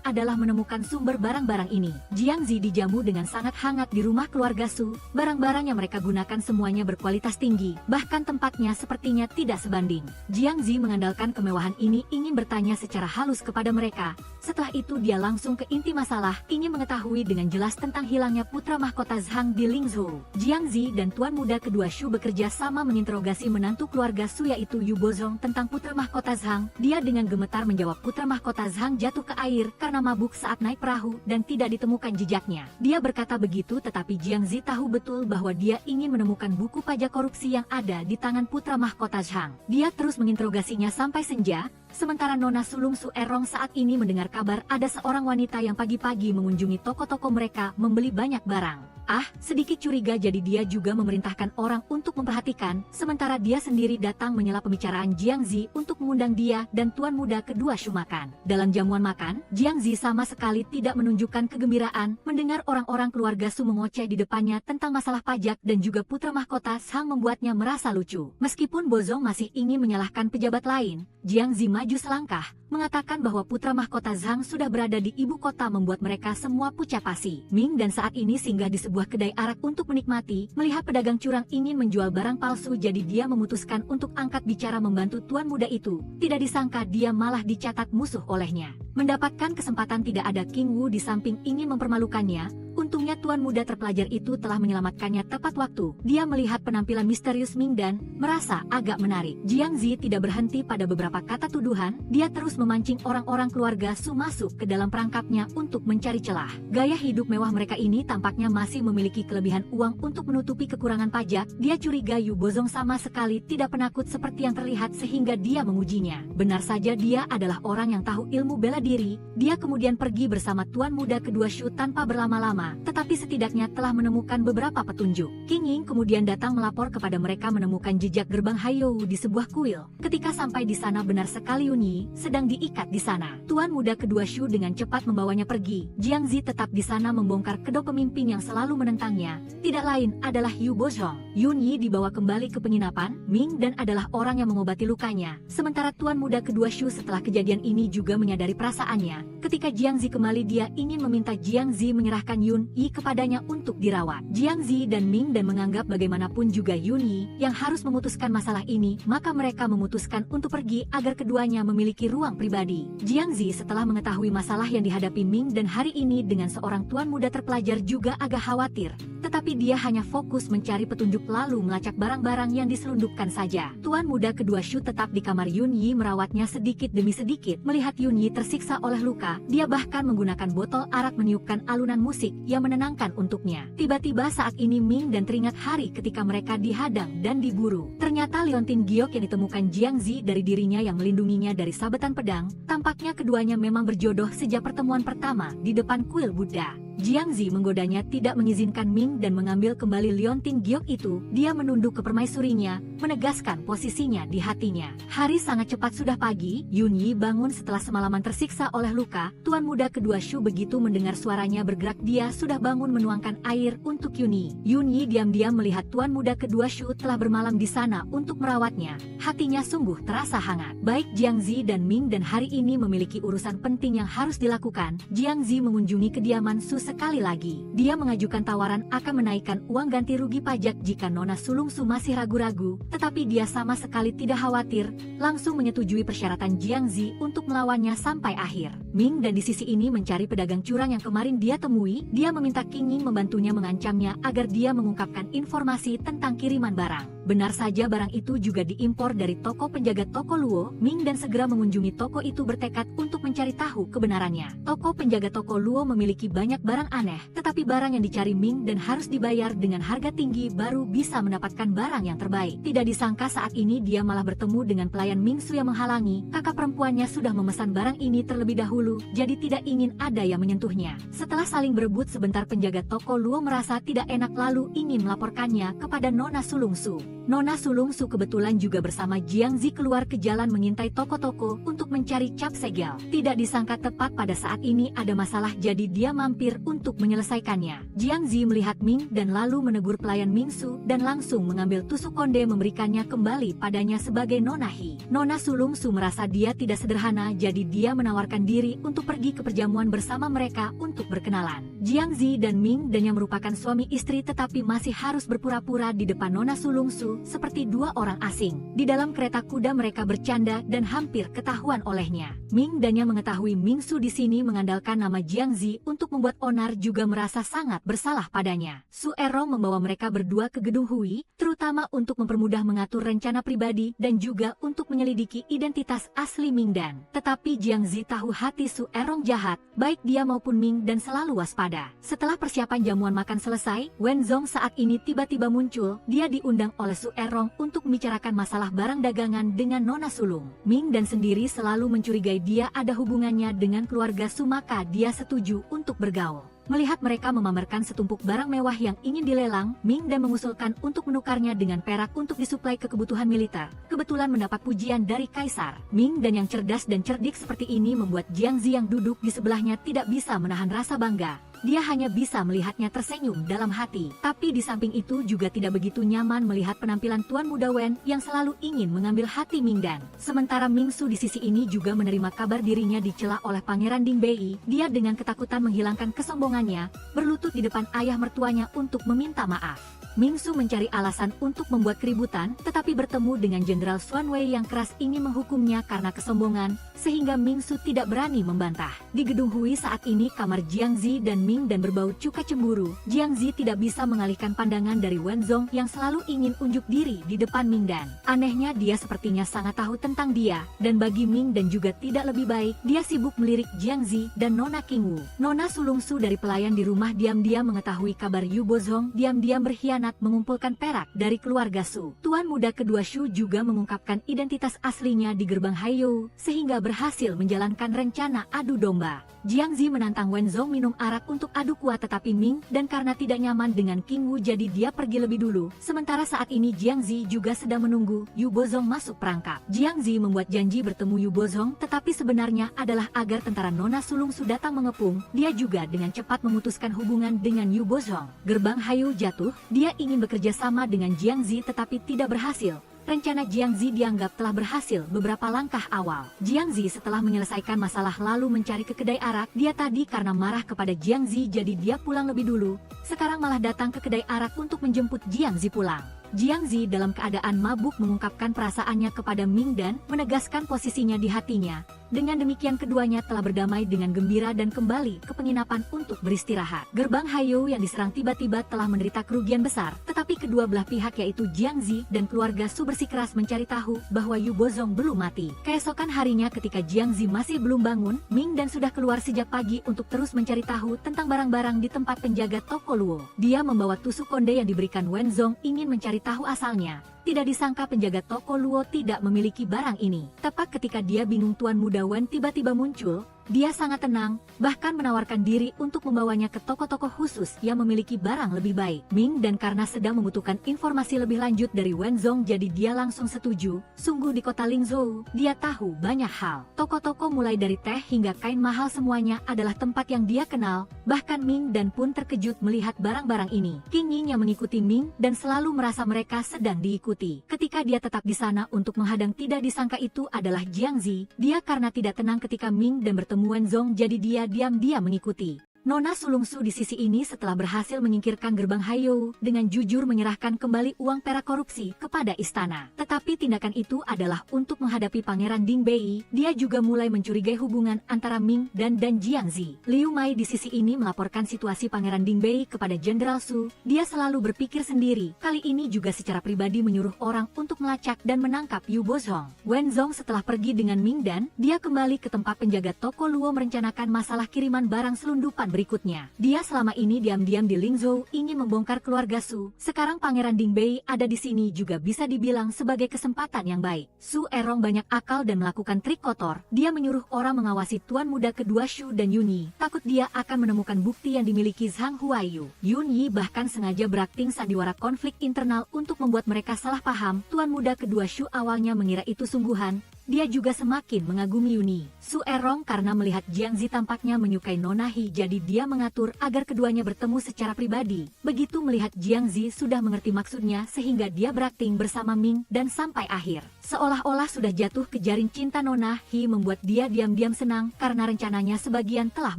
Speaker 1: adalah menemukan sumber barang-barang ini. Jiang Zi dijamu dengan sangat hangat di rumah keluarga Su. Barang-barang yang mereka gunakan semuanya berkualitas tinggi, bahkan tempatnya sepertinya tidak sebanding. Jiang Zi mengandalkan kemewahan ini ingin bertanya secara halus kepada mereka. Setelah itu dia langsung ke inti masalah, ingin mengetahui dengan jelas tentang hilangnya putra mahkota Zhang di Lingzhou. Jiang Zi dan tuan muda kedua Shu bekerja sama menginterogasi menantu keluarga Su yaitu Yu Bozong tentang putra mahkota Zhang. Dia dengan gemetar menjawab putra mahkota Zhang jatuh ke air karena mabuk saat naik perahu dan tidak ditemukan jejaknya. Dia berkata begitu tetapi Jiang Zi tahu betul bahwa dia ingin menemukan buku pajak korupsi yang ada di tangan putra mahkota Zhang. Dia terus menginterogasinya sampai senja. Sementara Nona sulung Su Erong saat ini mendengar kabar ada seorang wanita yang pagi-pagi mengunjungi toko-toko mereka membeli banyak barang. Sedikit curiga jadi dia juga memerintahkan orang untuk memperhatikan, sementara dia sendiri datang menyela pembicaraan Jiang Zi untuk mengundang dia dan tuan muda kedua Shu makan. Dalam jamuan makan, Jiang Zi sama sekali tidak menunjukkan kegembiraan mendengar orang-orang keluarga Su mengoceh di depannya tentang masalah pajak dan juga putra mahkota Zhang membuatnya merasa lucu. Meskipun Bozong masih ingin menyalahkan pejabat lain, Jiang Zi maju selangkah, mengatakan bahwa putra mahkota Zhang sudah berada di ibu kota membuat mereka semua pucat pasi. Ming dan saat ini singgah di sebuah kedai arak untuk menikmati, melihat pedagang curang ingin menjual barang palsu jadi dia memutuskan untuk angkat bicara membantu tuan muda itu. Tidak disangka dia malah dicatat musuh olehnya. Mendapatkan kesempatan tidak ada King Wu di samping ingin mempermalukannya. Untungnya tuan muda terpelajar itu telah menyelamatkannya tepat waktu. Dia melihat penampilan misterius Ming dan merasa agak menarik. Jiang Zi tidak berhenti pada beberapa kata tuduhan, dia terus memancing orang-orang keluarga Su masuk ke dalam perangkapnya untuk mencari celah. Gaya hidup mewah mereka ini tampaknya masih memiliki kelebihan uang untuk menutupi kekurangan pajak. Dia curiga Yu Bozong sama sekali tidak penakut seperti yang terlihat sehingga dia mengujinya. Benar saja dia adalah orang yang tahu ilmu bela diri. Dia kemudian pergi bersama tuan muda kedua Shu tanpa berlama-lama. Tetapi setidaknya telah menemukan beberapa petunjuk. King Ying kemudian datang melapor kepada mereka menemukan jejak gerbang Haiyou di sebuah kuil. Ketika sampai di sana benar sekali Yun Yi sedang diikat di sana. Tuan muda kedua Shu dengan cepat membawanya pergi. Jiang Zi tetap di sana membongkar kedok pemimpin yang selalu menentangnya. Tidak lain adalah Yu Bozong. Yun Yi dibawa kembali ke penginapan. Ming dan adalah orang yang mengobati lukanya. Sementara tuan muda kedua Shu setelah kejadian ini juga menyadari perasaannya. Ketika Jiang Zi kembali dia ingin meminta Jiang Zi menyerahkan Yun Yi kepadanya untuk dirawat. Jiang Zi dan Ming dan menganggap bagaimanapun juga Yun Yi yang harus memutuskan masalah ini, maka mereka memutuskan untuk pergi agar keduanya memiliki ruang pribadi. Jiang Zi setelah mengetahui masalah yang dihadapi Ming dan hari ini dengan seorang tuan muda terpelajar juga agak khawatir. Tetapi dia hanya fokus mencari petunjuk lalu melacak barang-barang yang diselundupkan saja. Tuan muda kedua Shu tetap di kamar Yun Yi merawatnya sedikit demi sedikit. Melihat Yun Yi tersiksa oleh luka, dia bahkan menggunakan botol arak meniupkan alunan musik yang menenangkan untuknya. Tiba-tiba saat ini Ming dan teringat hari ketika mereka dihadang dan diburu. Ternyata liontin giok yang ditemukan Jiang Zi dari dirinya yang melindunginya dari sabetan pedang. Tampaknya keduanya memang berjodoh sejak pertemuan pertama di depan kuil Buddha. Jiang Zi menggodanya tidak mengizinkan Ming dan mengambil kembali liontin giok itu. Dia menunduk ke permaisurinya, menegaskan posisinya di hatinya. Hari sangat cepat sudah pagi. Yun Yi bangun setelah semalaman tersiksa oleh luka. Tuan muda kedua Shu begitu mendengar suaranya bergerak dia sudah bangun menuangkan air untuk Yun Yi. Yun Yi diam-diam melihat tuan muda kedua Shu telah bermalam di sana untuk merawatnya. Hatinya sungguh terasa hangat. Baik Jiang Zi dan Ming dan hari ini memiliki urusan penting yang harus dilakukan. Jiang Zi mengunjungi kediaman Su sekali lagi. Dia mengajukan tawaran akan menaikkan uang ganti rugi pajak jika Nona sulung Su masih ragu-ragu, tetapi dia sama sekali tidak khawatir, langsung menyetujui persyaratan Jiang Zi untuk melawannya sampai akhir. Ming dan di sisi ini mencari pedagang curang yang kemarin dia temui. Dia meminta King Ying membantunya mengancamnya agar dia mengungkapkan informasi tentang kiriman barang. Benar saja barang itu juga diimpor dari toko penjaga toko Luo. Ming dan segera mengunjungi toko itu bertekad untuk mencari tahu kebenarannya. Toko penjaga toko Luo memiliki banyak barang aneh, tetapi barang yang dicari Ming dan harus dibayar dengan harga tinggi baru bisa mendapatkan barang yang terbaik. Tidak disangka saat ini dia malah bertemu dengan pelayan Ming Su yang menghalangi. Kakak perempuannya sudah memesan barang ini terlebih dahulu, jadi tidak ingin ada yang menyentuhnya. Setelah saling berebut sebentar penjaga toko Luo merasa tidak enak lalu ingin melaporkannya kepada Nona sulung Su. Nona sulung Su kebetulan juga bersama Jiang Zi keluar ke jalan mengintai toko-toko untuk mencari cap segel. Tidak disangka tepat pada saat ini ada masalah jadi dia mampir untuk menyelesaikannya. Jiang Zi melihat Ming dan lalu menegur pelayan Ming Su dan langsung mengambil tusuk konde memberikannya kembali padanya sebagai Nona He. Nona Sulung Su merasa dia tidak sederhana, jadi dia menawarkan diri untuk pergi ke perjamuan bersama mereka untuk berkenalan. Jiang Zi dan Ming dan yang merupakan suami istri tetapi masih harus berpura-pura di depan Nona Sulung Su seperti dua orang asing. Di dalam kereta kuda mereka bercanda dan hampir ketahuan olehnya. Ming dan yang mengetahui Ming Su di sini mengandalkan nama Jiang Zi untuk membuat onar juga merasa sangat bersalah padanya. Su Erong membawa mereka berdua ke gedung Hui, terutama untuk mempermudah mengatur rencana pribadi dan juga untuk menyelidiki identitas asli Ming Dan. Tetapi Jiang Zi tahu hati Su Erong jahat, baik dia maupun Ming dan selalu waspada. Setelah persiapan jamuan makan selesai, Wen Zong saat ini tiba-tiba muncul. Dia diundang oleh Su Erong untuk membicarakan masalah barang dagangan dengan Nona Sulung. Ming Dan sendiri selalu mencurigai dia ada hubungannya dengan keluarga Su, maka dia setuju untuk bergaul. Melihat mereka memamerkan setumpuk barang mewah yang ingin dilelang, Ming Dan mengusulkan untuk menukarnya dengan perak untuk disuplai ke kebutuhan militer. Kebetulan mendapat pujian dari Kaisar. Ming Dan yang cerdas dan cerdik seperti ini membuat Jiang Zi yang duduk di sebelahnya tidak bisa menahan rasa bangga. Dia hanya bisa melihatnya tersenyum dalam hati. Tapi di samping itu juga tidak begitu nyaman melihat penampilan Tuan Muda Wen yang selalu ingin mengambil hati Ming Dan. Sementara Ming Su di sisi ini juga menerima kabar dirinya dicela oleh Pangeran Ding Bei. Dia dengan ketakutan menghilangkan kesombongannya, berlutut di depan ayah mertuanya untuk meminta maaf. Ming Su mencari alasan untuk membuat keributan, tetapi bertemu dengan Jenderal Xuan Wei yang keras ingin menghukumnya karena kesombongan, sehingga Ming Su tidak berani membantah. Di gedung Hui saat ini kamar Jiang Zi dan Ming Dan berbau cuka cemburu. Jiang Zi tidak bisa mengalihkan pandangan dari Wen Zong yang selalu ingin unjuk diri di depan Ming Dan. Anehnya dia sepertinya sangat tahu tentang dia, dan bagi Ming Dan juga tidak lebih baik, dia sibuk melirik Jiang Zi dan Nona Qingwu. Nona Sulung Su dari pelayan di rumah diam-diam mengetahui kabar Yu Bozong diam-diam berkhianat mengumpulkan perak dari keluarga Su. Tuan muda kedua Shu juga mengungkapkan identitas aslinya di gerbang Haiyou, sehingga berhasil menjalankan rencana adu domba. Jiang Zi menantang Wen Zong minum arak untuk adu kuat, tetapi Ming Dan karena tidak nyaman dengan Qingwu jadi dia pergi lebih dulu. Sementara saat ini Jiang Zi juga sedang menunggu Yu Bozong masuk perangkap. Jiang Zi membuat janji bertemu Yu Bozong, tetapi sebenarnya adalah agar tentara Nona Sulung Su datang mengepung. Dia juga dengan cepat memutuskan hubungan dengan Yu Bozong. Gerbang Haiyou jatuh, dia ingin bekerja sama dengan Jiang Zi tetapi tidak berhasil. Rencana Jiang Zi dianggap telah berhasil beberapa langkah awal. Jiang Zi setelah menyelesaikan masalah lalu mencari ke kedai arak. Dia tadi karena marah kepada Jiang Zi jadi dia pulang lebih dulu. Sekarang malah datang ke kedai arak untuk menjemput Jiang Zi pulang. Jiang Zi dalam keadaan mabuk mengungkapkan perasaannya kepada Ming Dan, menegaskan posisinya di hatinya. Dengan demikian keduanya telah berdamai dengan gembira dan kembali ke penginapan untuk beristirahat. Gerbang Haiyou yang diserang tiba-tiba telah menderita kerugian besar, tetapi kedua belah pihak yaitu Jiang Zi dan keluarga Su bersikeras mencari tahu bahwa Yu Bozong belum mati. Keesokan harinya ketika Jiang Zi masih belum bangun, Ming Dan sudah keluar sejak pagi untuk terus mencari tahu tentang barang-barang di tempat penjaga toko Luo. Dia membawa tusuk konde yang diberikan Wen Zong ingin mencari tahu asalnya. Tidak disangka penjaga toko Luo tidak memiliki barang ini. Tepat ketika dia bingung Tuan Muda Wen tiba-tiba muncul, dia sangat tenang, bahkan menawarkan diri untuk membawanya ke toko-toko khusus yang memiliki barang lebih baik. Ming Dan karena sedang membutuhkan informasi lebih lanjut dari Wen Zong jadi dia langsung setuju. Sungguh di kota Lingzhou, dia tahu banyak hal. Toko-toko mulai dari teh hingga kain mahal semuanya adalah tempat yang dia kenal. Bahkan Ming Dan pun terkejut melihat barang-barang ini. Qing Ying yang mengikuti Ming Dan selalu merasa mereka sedang diikuti. Ketika dia tetap di sana untuk menghadang, tidak disangka itu adalah Jiang Zi. Dia karena tidak tenang ketika Ming Dan bertemu Wen Zong jadi dia diam-diam mengikuti. Nona Sulung Su di sisi ini setelah berhasil menyingkirkan gerbang Haiyou dengan jujur menyerahkan kembali uang perak korupsi kepada istana. Tetapi tindakan itu adalah untuk menghadapi Pangeran Ding Bei. Dia juga mulai mencurigai hubungan antara Ming Dan Jiang Zi. Liu Mai di sisi ini melaporkan situasi Pangeran Ding Bei kepada Jenderal Su. Dia selalu berpikir sendiri. Kali ini juga secara pribadi menyuruh orang untuk melacak dan menangkap Yu Bozong. Wen Zong setelah pergi dengan Ming Dan, dia kembali ke tempat penjaga toko Luo merencanakan masalah kiriman barang selundupan berikutnya. Dia selama ini diam-diam di Lingzhou ingin membongkar keluarga Su. Sekarang Pangeran Ding Bei ada di sini juga bisa dibilang sebagai kesempatan yang baik. Su Erong banyak akal dan melakukan trik kotor. Dia menyuruh orang mengawasi tuan muda kedua Shu dan Yun Yi. Takut dia akan menemukan bukti yang dimiliki Zhang Huaiyu. Yun Yi bahkan sengaja berakting sandiwara konflik internal untuk membuat mereka salah paham. Tuan muda kedua Shu awalnya mengira itu sungguhan, dia juga semakin mengagumi Yuni. Su Erong karena melihat Jiang Zi tampaknya menyukai Nona He, jadi dia mengatur agar keduanya bertemu secara pribadi. Begitu melihat Jiang Zi sudah mengerti maksudnya sehingga dia berakting bersama Ming dan sampai akhir seolah-olah sudah jatuh ke jaring cinta Nona He, membuat dia diam-diam senang karena rencananya sebagian telah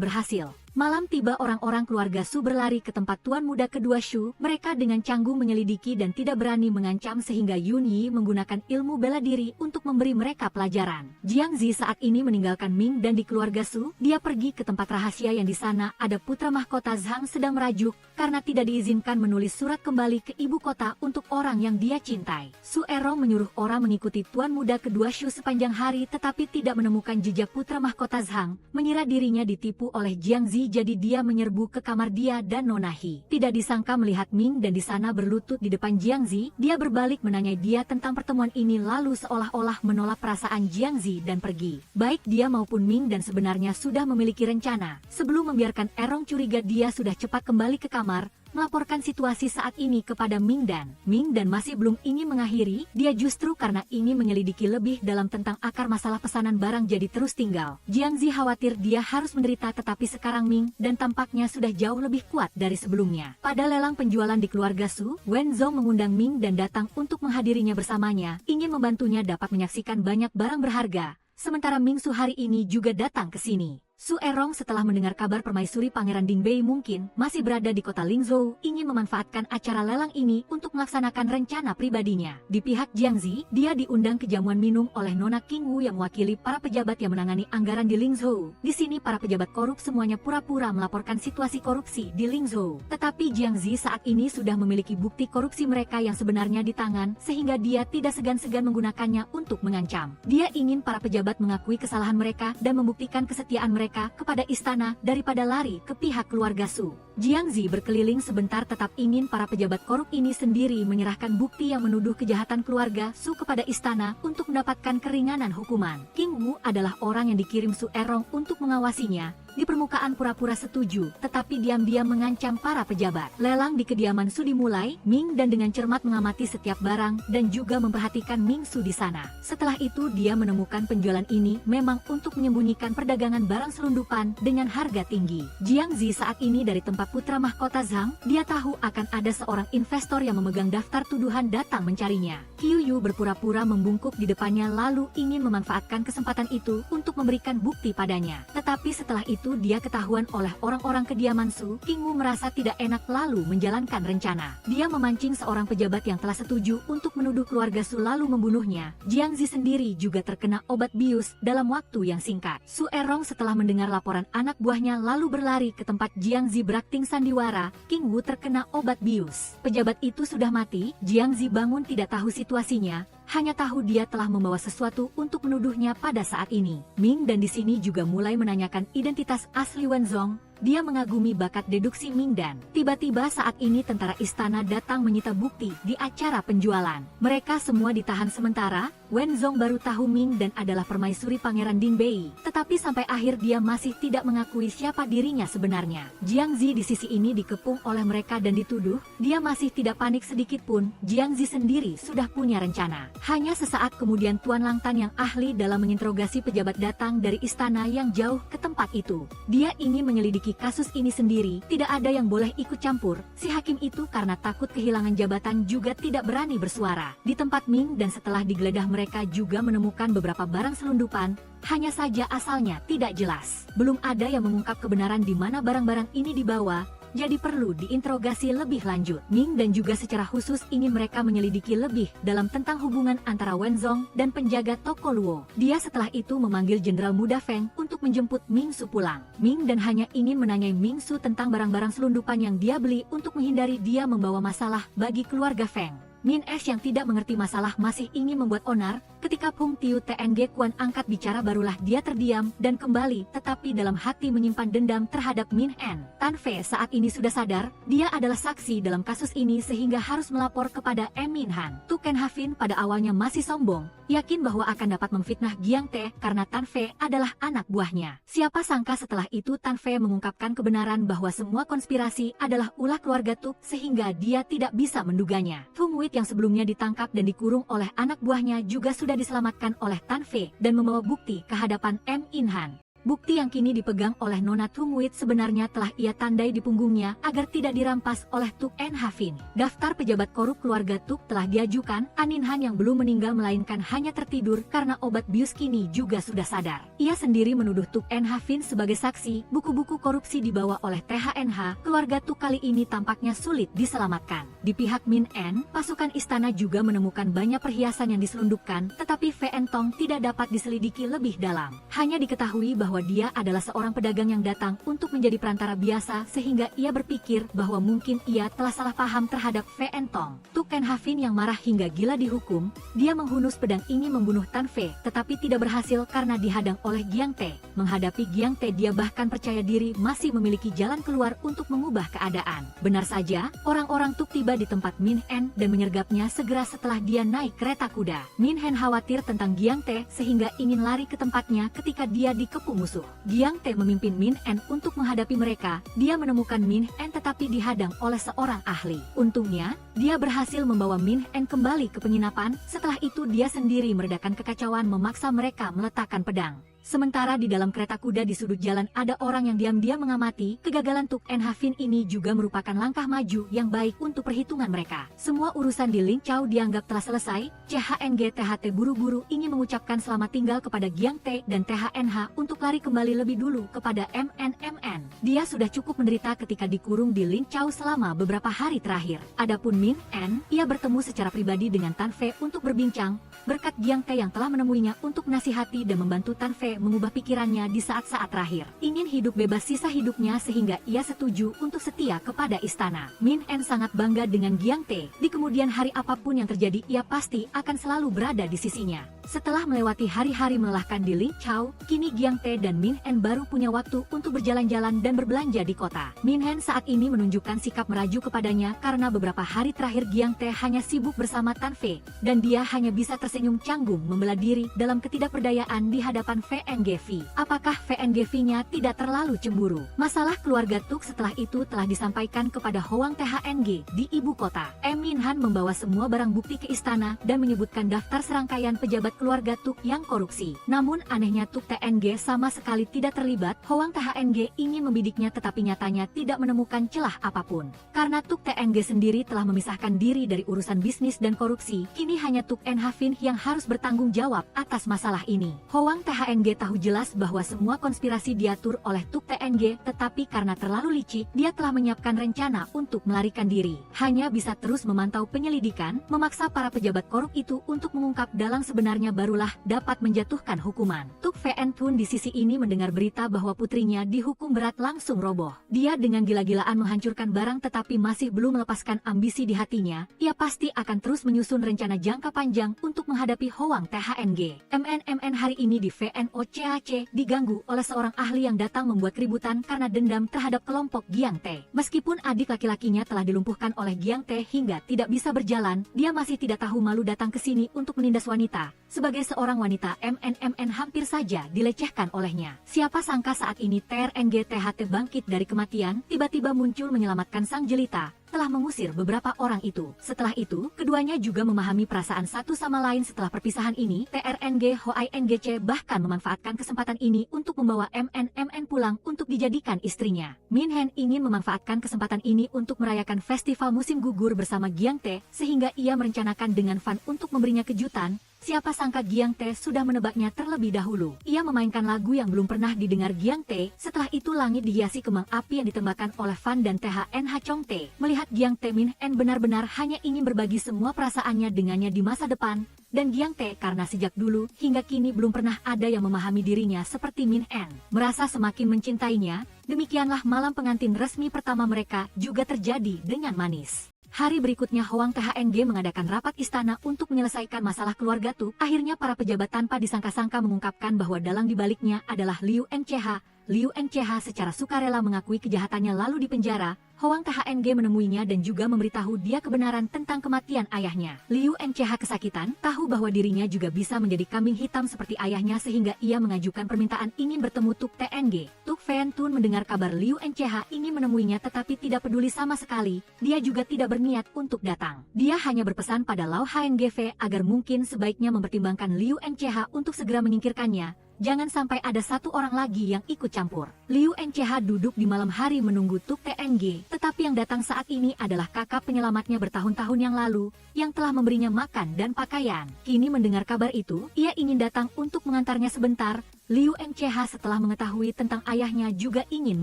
Speaker 1: berhasil. Malam tiba, orang-orang keluarga Su berlari ke tempat tuan muda kedua Shu. Mereka dengan canggung menyelidiki dan tidak berani mengancam sehingga Yun Yi menggunakan ilmu bela diri untuk memberi mereka pelajaran. Jiang Zi saat ini meninggalkan Ming dan di keluarga Su. Dia pergi ke tempat rahasia yang di sana ada putra mahkota Zhang sedang merajuk karena tidak diizinkan menulis surat kembali ke ibu kota untuk orang yang dia cintai. Su Erong menyuruh orang mengikuti tuan muda kedua Shu sepanjang hari tetapi tidak menemukan jejak putra mahkota Zhang. Mengira dirinya ditipu oleh Jiang Zi, jadi dia menyerbu ke kamar dia dan Nona He. Tidak disangka melihat Ming dan di sana berlutut di depan Jiang Zi, dia berbalik menanyai dia tentang pertemuan ini lalu seolah-olah menolak perasaan Jiang Zi dan pergi. Baik dia maupun Ming dan sebenarnya sudah memiliki rencana. Sebelum membiarkan Erong curiga, dia sudah cepat kembali ke kamar, melaporkan situasi saat ini kepada Ming dan masih belum ingin mengakhiri, dia justru karena ingin menyelidiki lebih dalam tentang akar masalah pesanan barang jadi terus tinggal. Jiang Zi khawatir dia harus menderita tetapi sekarang Ming dan tampaknya sudah jauh lebih kuat dari sebelumnya. Pada lelang penjualan di keluarga Su, Wen Zhong mengundang Ming dan datang untuk menghadirinya bersamanya, ingin membantunya dapat menyaksikan banyak barang berharga. Sementara Ming Su hari ini juga datang ke sini. Su Erong setelah mendengar kabar permaisuri Pangeran Dingbei mungkin masih berada di kota Lingzhou, ingin memanfaatkan acara lelang ini untuk melaksanakan rencana pribadinya. Di pihak Jiang Zi, dia diundang ke jamuan minum oleh Nona King Wu yang mewakili para pejabat yang menangani anggaran di Lingzhou. Di sini para pejabat korup semuanya pura-pura melaporkan situasi korupsi di Lingzhou. Tetapi Jiang Zi saat ini sudah memiliki bukti korupsi mereka yang sebenarnya di tangan, sehingga dia tidak segan-segan menggunakannya untuk mengancam. Dia ingin para pejabat mengakui kesalahan mereka dan membuktikan kesetiaan mereka kepada istana daripada lari ke pihak keluarga Su. Jiang Zi berkeliling sebentar tetap ingin para pejabat korup ini sendiri menyerahkan bukti yang menuduh kejahatan keluarga Su kepada istana untuk mendapatkan keringanan hukuman. King Wu adalah orang yang dikirim Su Erong untuk mengawasinya. Di permukaan pura-pura setuju, tetapi diam-diam mengancam para pejabat. Lelang di kediaman Su dimulai, Ming dan dengan cermat mengamati setiap barang dan juga memperhatikan Ming Su di sana. Setelah itu dia menemukan penjualan ini memang untuk menyembunyikan perdagangan barang selundupan dengan harga tinggi. Jiang Zi saat ini dari tempat putra mahkota Zhang, dia tahu akan ada seorang investor yang memegang daftar tuduhan datang mencarinya. Qiu Yu berpura-pura membungkuk di depannya lalu ingin memanfaatkan kesempatan itu untuk memberikan bukti padanya. Tetapi setelah itu dia ketahuan oleh orang-orang kediaman Su. King Wu merasa tidak enak lalu menjalankan rencana. Dia memancing seorang pejabat yang telah setuju untuk menuduh keluarga Su lalu membunuhnya. Jiang Zi sendiri juga terkena obat bius dalam waktu yang singkat. Su Erong setelah mendengar laporan anak buahnya lalu berlari ke tempat Jiang Zi berakting sandiwara. King Wu terkena obat bius. Pejabat itu sudah mati. Jiang Zi bangun tidak tahu situasinya. Hanya tahu dia telah membawa sesuatu untuk menuduhnya pada saat ini. Ming dan di sini juga mulai menanyakan identitas asli Wen Zhong. Dia mengagumi bakat deduksi Ming dan tiba-tiba saat ini tentara istana datang menyita bukti di acara penjualan. Mereka semua ditahan sementara. Wen Zhong baru tahu Ming dan adalah permaisuri Pangeran Dingbei, tetapi sampai akhir dia masih tidak mengakui siapa dirinya sebenarnya. Jiang Zi di sisi ini dikepung oleh mereka dan dituduh. Dia masih tidak panik sedikit pun. Jiang Zi sendiri sudah punya rencana. Hanya sesaat kemudian Tuan Langtan yang ahli dalam menginterogasi pejabat datang dari istana yang jauh ke tempat itu. Dia ingin menyelidiki kasus ini sendiri, tidak ada yang boleh ikut campur. Si hakim itu karena takut kehilangan jabatan juga tidak berani bersuara. Di tempat Ming dan setelah digeledah mereka juga menemukan beberapa barang selundupan, hanya saja asalnya tidak jelas. Belum ada yang mengungkap kebenaran di mana barang-barang ini dibawa. Jadi perlu diinterogasi lebih lanjut. Ming dan juga secara khusus ingin mereka menyelidiki lebih dalam tentang hubungan antara Wen Zhong dan penjaga toko Luo. Dia setelah itu memanggil Jenderal Muda Feng untuk menjemput Ming Su pulang. Ming dan hanya ingin menanyai Ming Su tentang barang-barang selundupan yang dia beli untuk menghindari dia membawa masalah bagi keluarga Feng. Min Es yang tidak mengerti masalah masih ingin membuat onar. Ketika Pung Tiu Tng Kuan angkat bicara barulah dia terdiam dan kembali tetapi dalam hati menyimpan dendam terhadap Min En. Tan Fei saat ini sudah sadar, dia adalah saksi dalam kasus ini sehingga harus melapor kepada Min Han. Tu Ken Hafin pada awalnya masih sombong, yakin bahwa akan dapat memfitnah Giang Te karena Tan Fei adalah anak buahnya. Siapa sangka setelah itu Tan Fei mengungkapkan kebenaran bahwa semua konspirasi adalah ulah keluarga Tuk sehingga dia tidak bisa menduganya. Fung Wei Pemilik yang sebelumnya ditangkap dan dikurung oleh anak buahnya juga sudah diselamatkan oleh Tan Fei dan membawa bukti ke hadapan M. In Han. Bukti yang kini dipegang oleh Nona Tung Wit sebenarnya telah ia tandai di punggungnya agar tidak dirampas oleh Tuk En Havin. Daftar pejabat korup keluarga Tuk telah diajukan, Anin Han yang belum meninggal melainkan hanya tertidur karena obat bius kini juga sudah sadar. Ia sendiri menuduh Tuk En Havin sebagai saksi, buku-buku korupsi dibawa oleh THNH, keluarga Tuk kali ini tampaknya sulit diselamatkan. Di pihak Min En, pasukan istana juga menemukan banyak perhiasan yang diselundupkan, tetapi Fen Tong tidak dapat diselidiki lebih dalam. Hanya diketahui bahwa dia adalah seorang pedagang yang datang untuk menjadi perantara biasa sehingga ia berpikir bahwa mungkin ia telah salah paham terhadap Fen Tong. Tuk En Havin yang marah hingga gila dihukum, dia menghunus pedang ingin membunuh Tan Fei tetapi tidak berhasil karena dihadang oleh Giang Te. Menghadapi Giang Te dia bahkan percaya diri masih memiliki jalan keluar untuk mengubah keadaan. Benar saja, orang-orang Tuk tiba di tempat Min En dan menyergapnya segera setelah dia naik kereta kuda. Min En khawatir tentang Giang Te sehingga ingin lari ke tempatnya ketika dia dikepung musuh. Giang Te memimpin Min En untuk menghadapi mereka. Dia menemukan Min En tetapi dihadang oleh seorang ahli. Untungnya, dia berhasil membawa Min En kembali ke penginapan. Setelah itu dia sendiri meredakan kekacauan memaksa mereka meletakkan pedang. Sementara di dalam kereta kuda di sudut jalan ada orang yang diam-diam mengamati. Kegagalan Tuk En Havin ini juga merupakan langkah maju yang baik untuk perhitungan mereka. Semua urusan di Ling Chao dianggap telah selesai. CHNG THT buru-buru ingin mengucapkan selamat tinggal kepada Giang Te dan THNH untuk lari kembali lebih dulu kepada MNMN. Dia sudah cukup menderita ketika dikurung di Ling Chao selama beberapa hari terakhir. Adapun Min En, ia bertemu secara pribadi dengan Tan Fei untuk berbincang. Berkat Giang Te yang telah menemuinya untuk nasihati dan membantu Tan Fei mengubah pikirannya di saat-saat terakhir. Ingin hidup bebas sisa hidupnya sehingga ia setuju untuk setia kepada istana. Min En sangat bangga dengan Giang Te. Di kemudian hari apapun yang terjadi ia pasti akan selalu berada di sisinya. Setelah melewati hari-hari melelahkan di Ling Chao, kini Giang Te dan Min En baru punya waktu untuk berjalan-jalan dan berbelanja di kota. Min En saat ini menunjukkan sikap merajuk kepadanya karena beberapa hari terakhir Giang Te hanya sibuk bersama Tan Fei dan dia hanya bisa tersenyum canggung membela diri dalam ketidakberdayaan di hadapan VNGV. Apakah VNGV-nya tidak terlalu cemburu? Masalah keluarga Tuk setelah itu telah disampaikan kepada Hoang THNG di ibu kota. Min Han membawa semua barang bukti ke istana dan menyebutkan daftar serangkaian pejabat keluarga Tuk yang korupsi. Namun anehnya Tuk TNG sama sekali tidak terlibat. Hoang THNG ingin membidiknya tetapi nyatanya tidak menemukan celah apapun. Karena Tuk TNG sendiri telah memisahkan diri dari urusan bisnis dan korupsi, kini hanya Tuk En Havin yang harus bertanggung jawab atas masalah ini. Hoang THNG tahu jelas bahwa semua konspirasi diatur oleh Tuk TNG, tetapi karena terlalu licik, dia telah menyiapkan rencana untuk melarikan diri. Hanya bisa terus memantau penyelidikan, memaksa para pejabat korup itu untuk mengungkap dalang sebenarnya barulah dapat menjatuhkan hukuman. Tuk Fen Tun di sisi ini mendengar berita bahwa putrinya dihukum berat langsung roboh. Dia dengan gila-gilaan menghancurkan barang tetapi masih belum melepaskan ambisi di hatinya. Ia pasti akan terus menyusun rencana jangka panjang untuk menghadapi Hoang THNG. MNMN hari ini di VNOCAC diganggu oleh seorang ahli yang datang membuat keributan karena dendam terhadap kelompok Giang Te. Meskipun adik laki-lakinya telah dilumpuhkan oleh Giang Te hingga tidak bisa berjalan, dia masih tidak tahu malu datang ke sini untuk menindas wanita. Sebagai seorang wanita, MNMN hampir saja dilecehkan olehnya. Siapa sangka saat ini TRNG THT bangkit dari kematian, tiba-tiba muncul menyelamatkan sang jelita, telah mengusir beberapa orang itu. Setelah itu, keduanya juga memahami perasaan satu sama lain setelah perpisahan ini. TRNG HOINGC bahkan memanfaatkan kesempatan ini untuk membawa MNMN pulang untuk dijadikan istrinya. Min Han ingin memanfaatkan kesempatan ini untuk merayakan festival musim gugur bersama Giang Te, sehingga ia merencanakan dengan Fan untuk memberinya kejutan. Siapa sangka Giang Te sudah menebaknya terlebih dahulu. Ia memainkan lagu yang belum pernah didengar Giang Te. Setelah itu langit dihiasi kembang api yang ditembakkan oleh Fan dan THNH Chong Te. Melihat Giang Te, Min En benar-benar hanya ingin berbagi semua perasaannya dengannya di masa depan. Dan Giang Te karena sejak dulu hingga kini belum pernah ada yang memahami dirinya seperti Min En. Merasa semakin mencintainya, demikianlah malam pengantin resmi pertama mereka juga terjadi dengan manis. Hari berikutnya Hoang THNG mengadakan rapat istana untuk menyelesaikan masalah keluarga Tuk. Akhirnya para pejabat tanpa disangka-sangka mengungkapkan bahwa dalang dibaliknya adalah Liu NCH, Liu NCH secara sukarela mengakui kejahatannya lalu dipenjara. Hoang THNG menemuinya dan juga memberitahu dia kebenaran tentang kematian ayahnya. Liu NCH kesakitan, tahu bahwa dirinya juga bisa menjadi kambing hitam seperti ayahnya sehingga ia mengajukan permintaan ingin bertemu Tuk TNG. Tuk Fen Tun mendengar kabar Liu NCH ingin menemuinya tetapi tidak peduli sama sekali, dia juga tidak berniat untuk datang. Dia hanya berpesan pada Lau HNGV agar mungkin sebaiknya mempertimbangkan Liu NCH untuk segera menyingkirkannya. Jangan sampai ada satu orang lagi yang ikut campur. Liu NCH duduk di malam hari menunggu Tuk TNG, tetapi yang datang saat ini adalah kakak penyelamatnya bertahun-tahun yang lalu, yang telah memberinya makan dan pakaian. Kini mendengar kabar itu, ia ingin datang untuk mengantarnya sebentar. Liu NCH setelah mengetahui tentang ayahnya juga ingin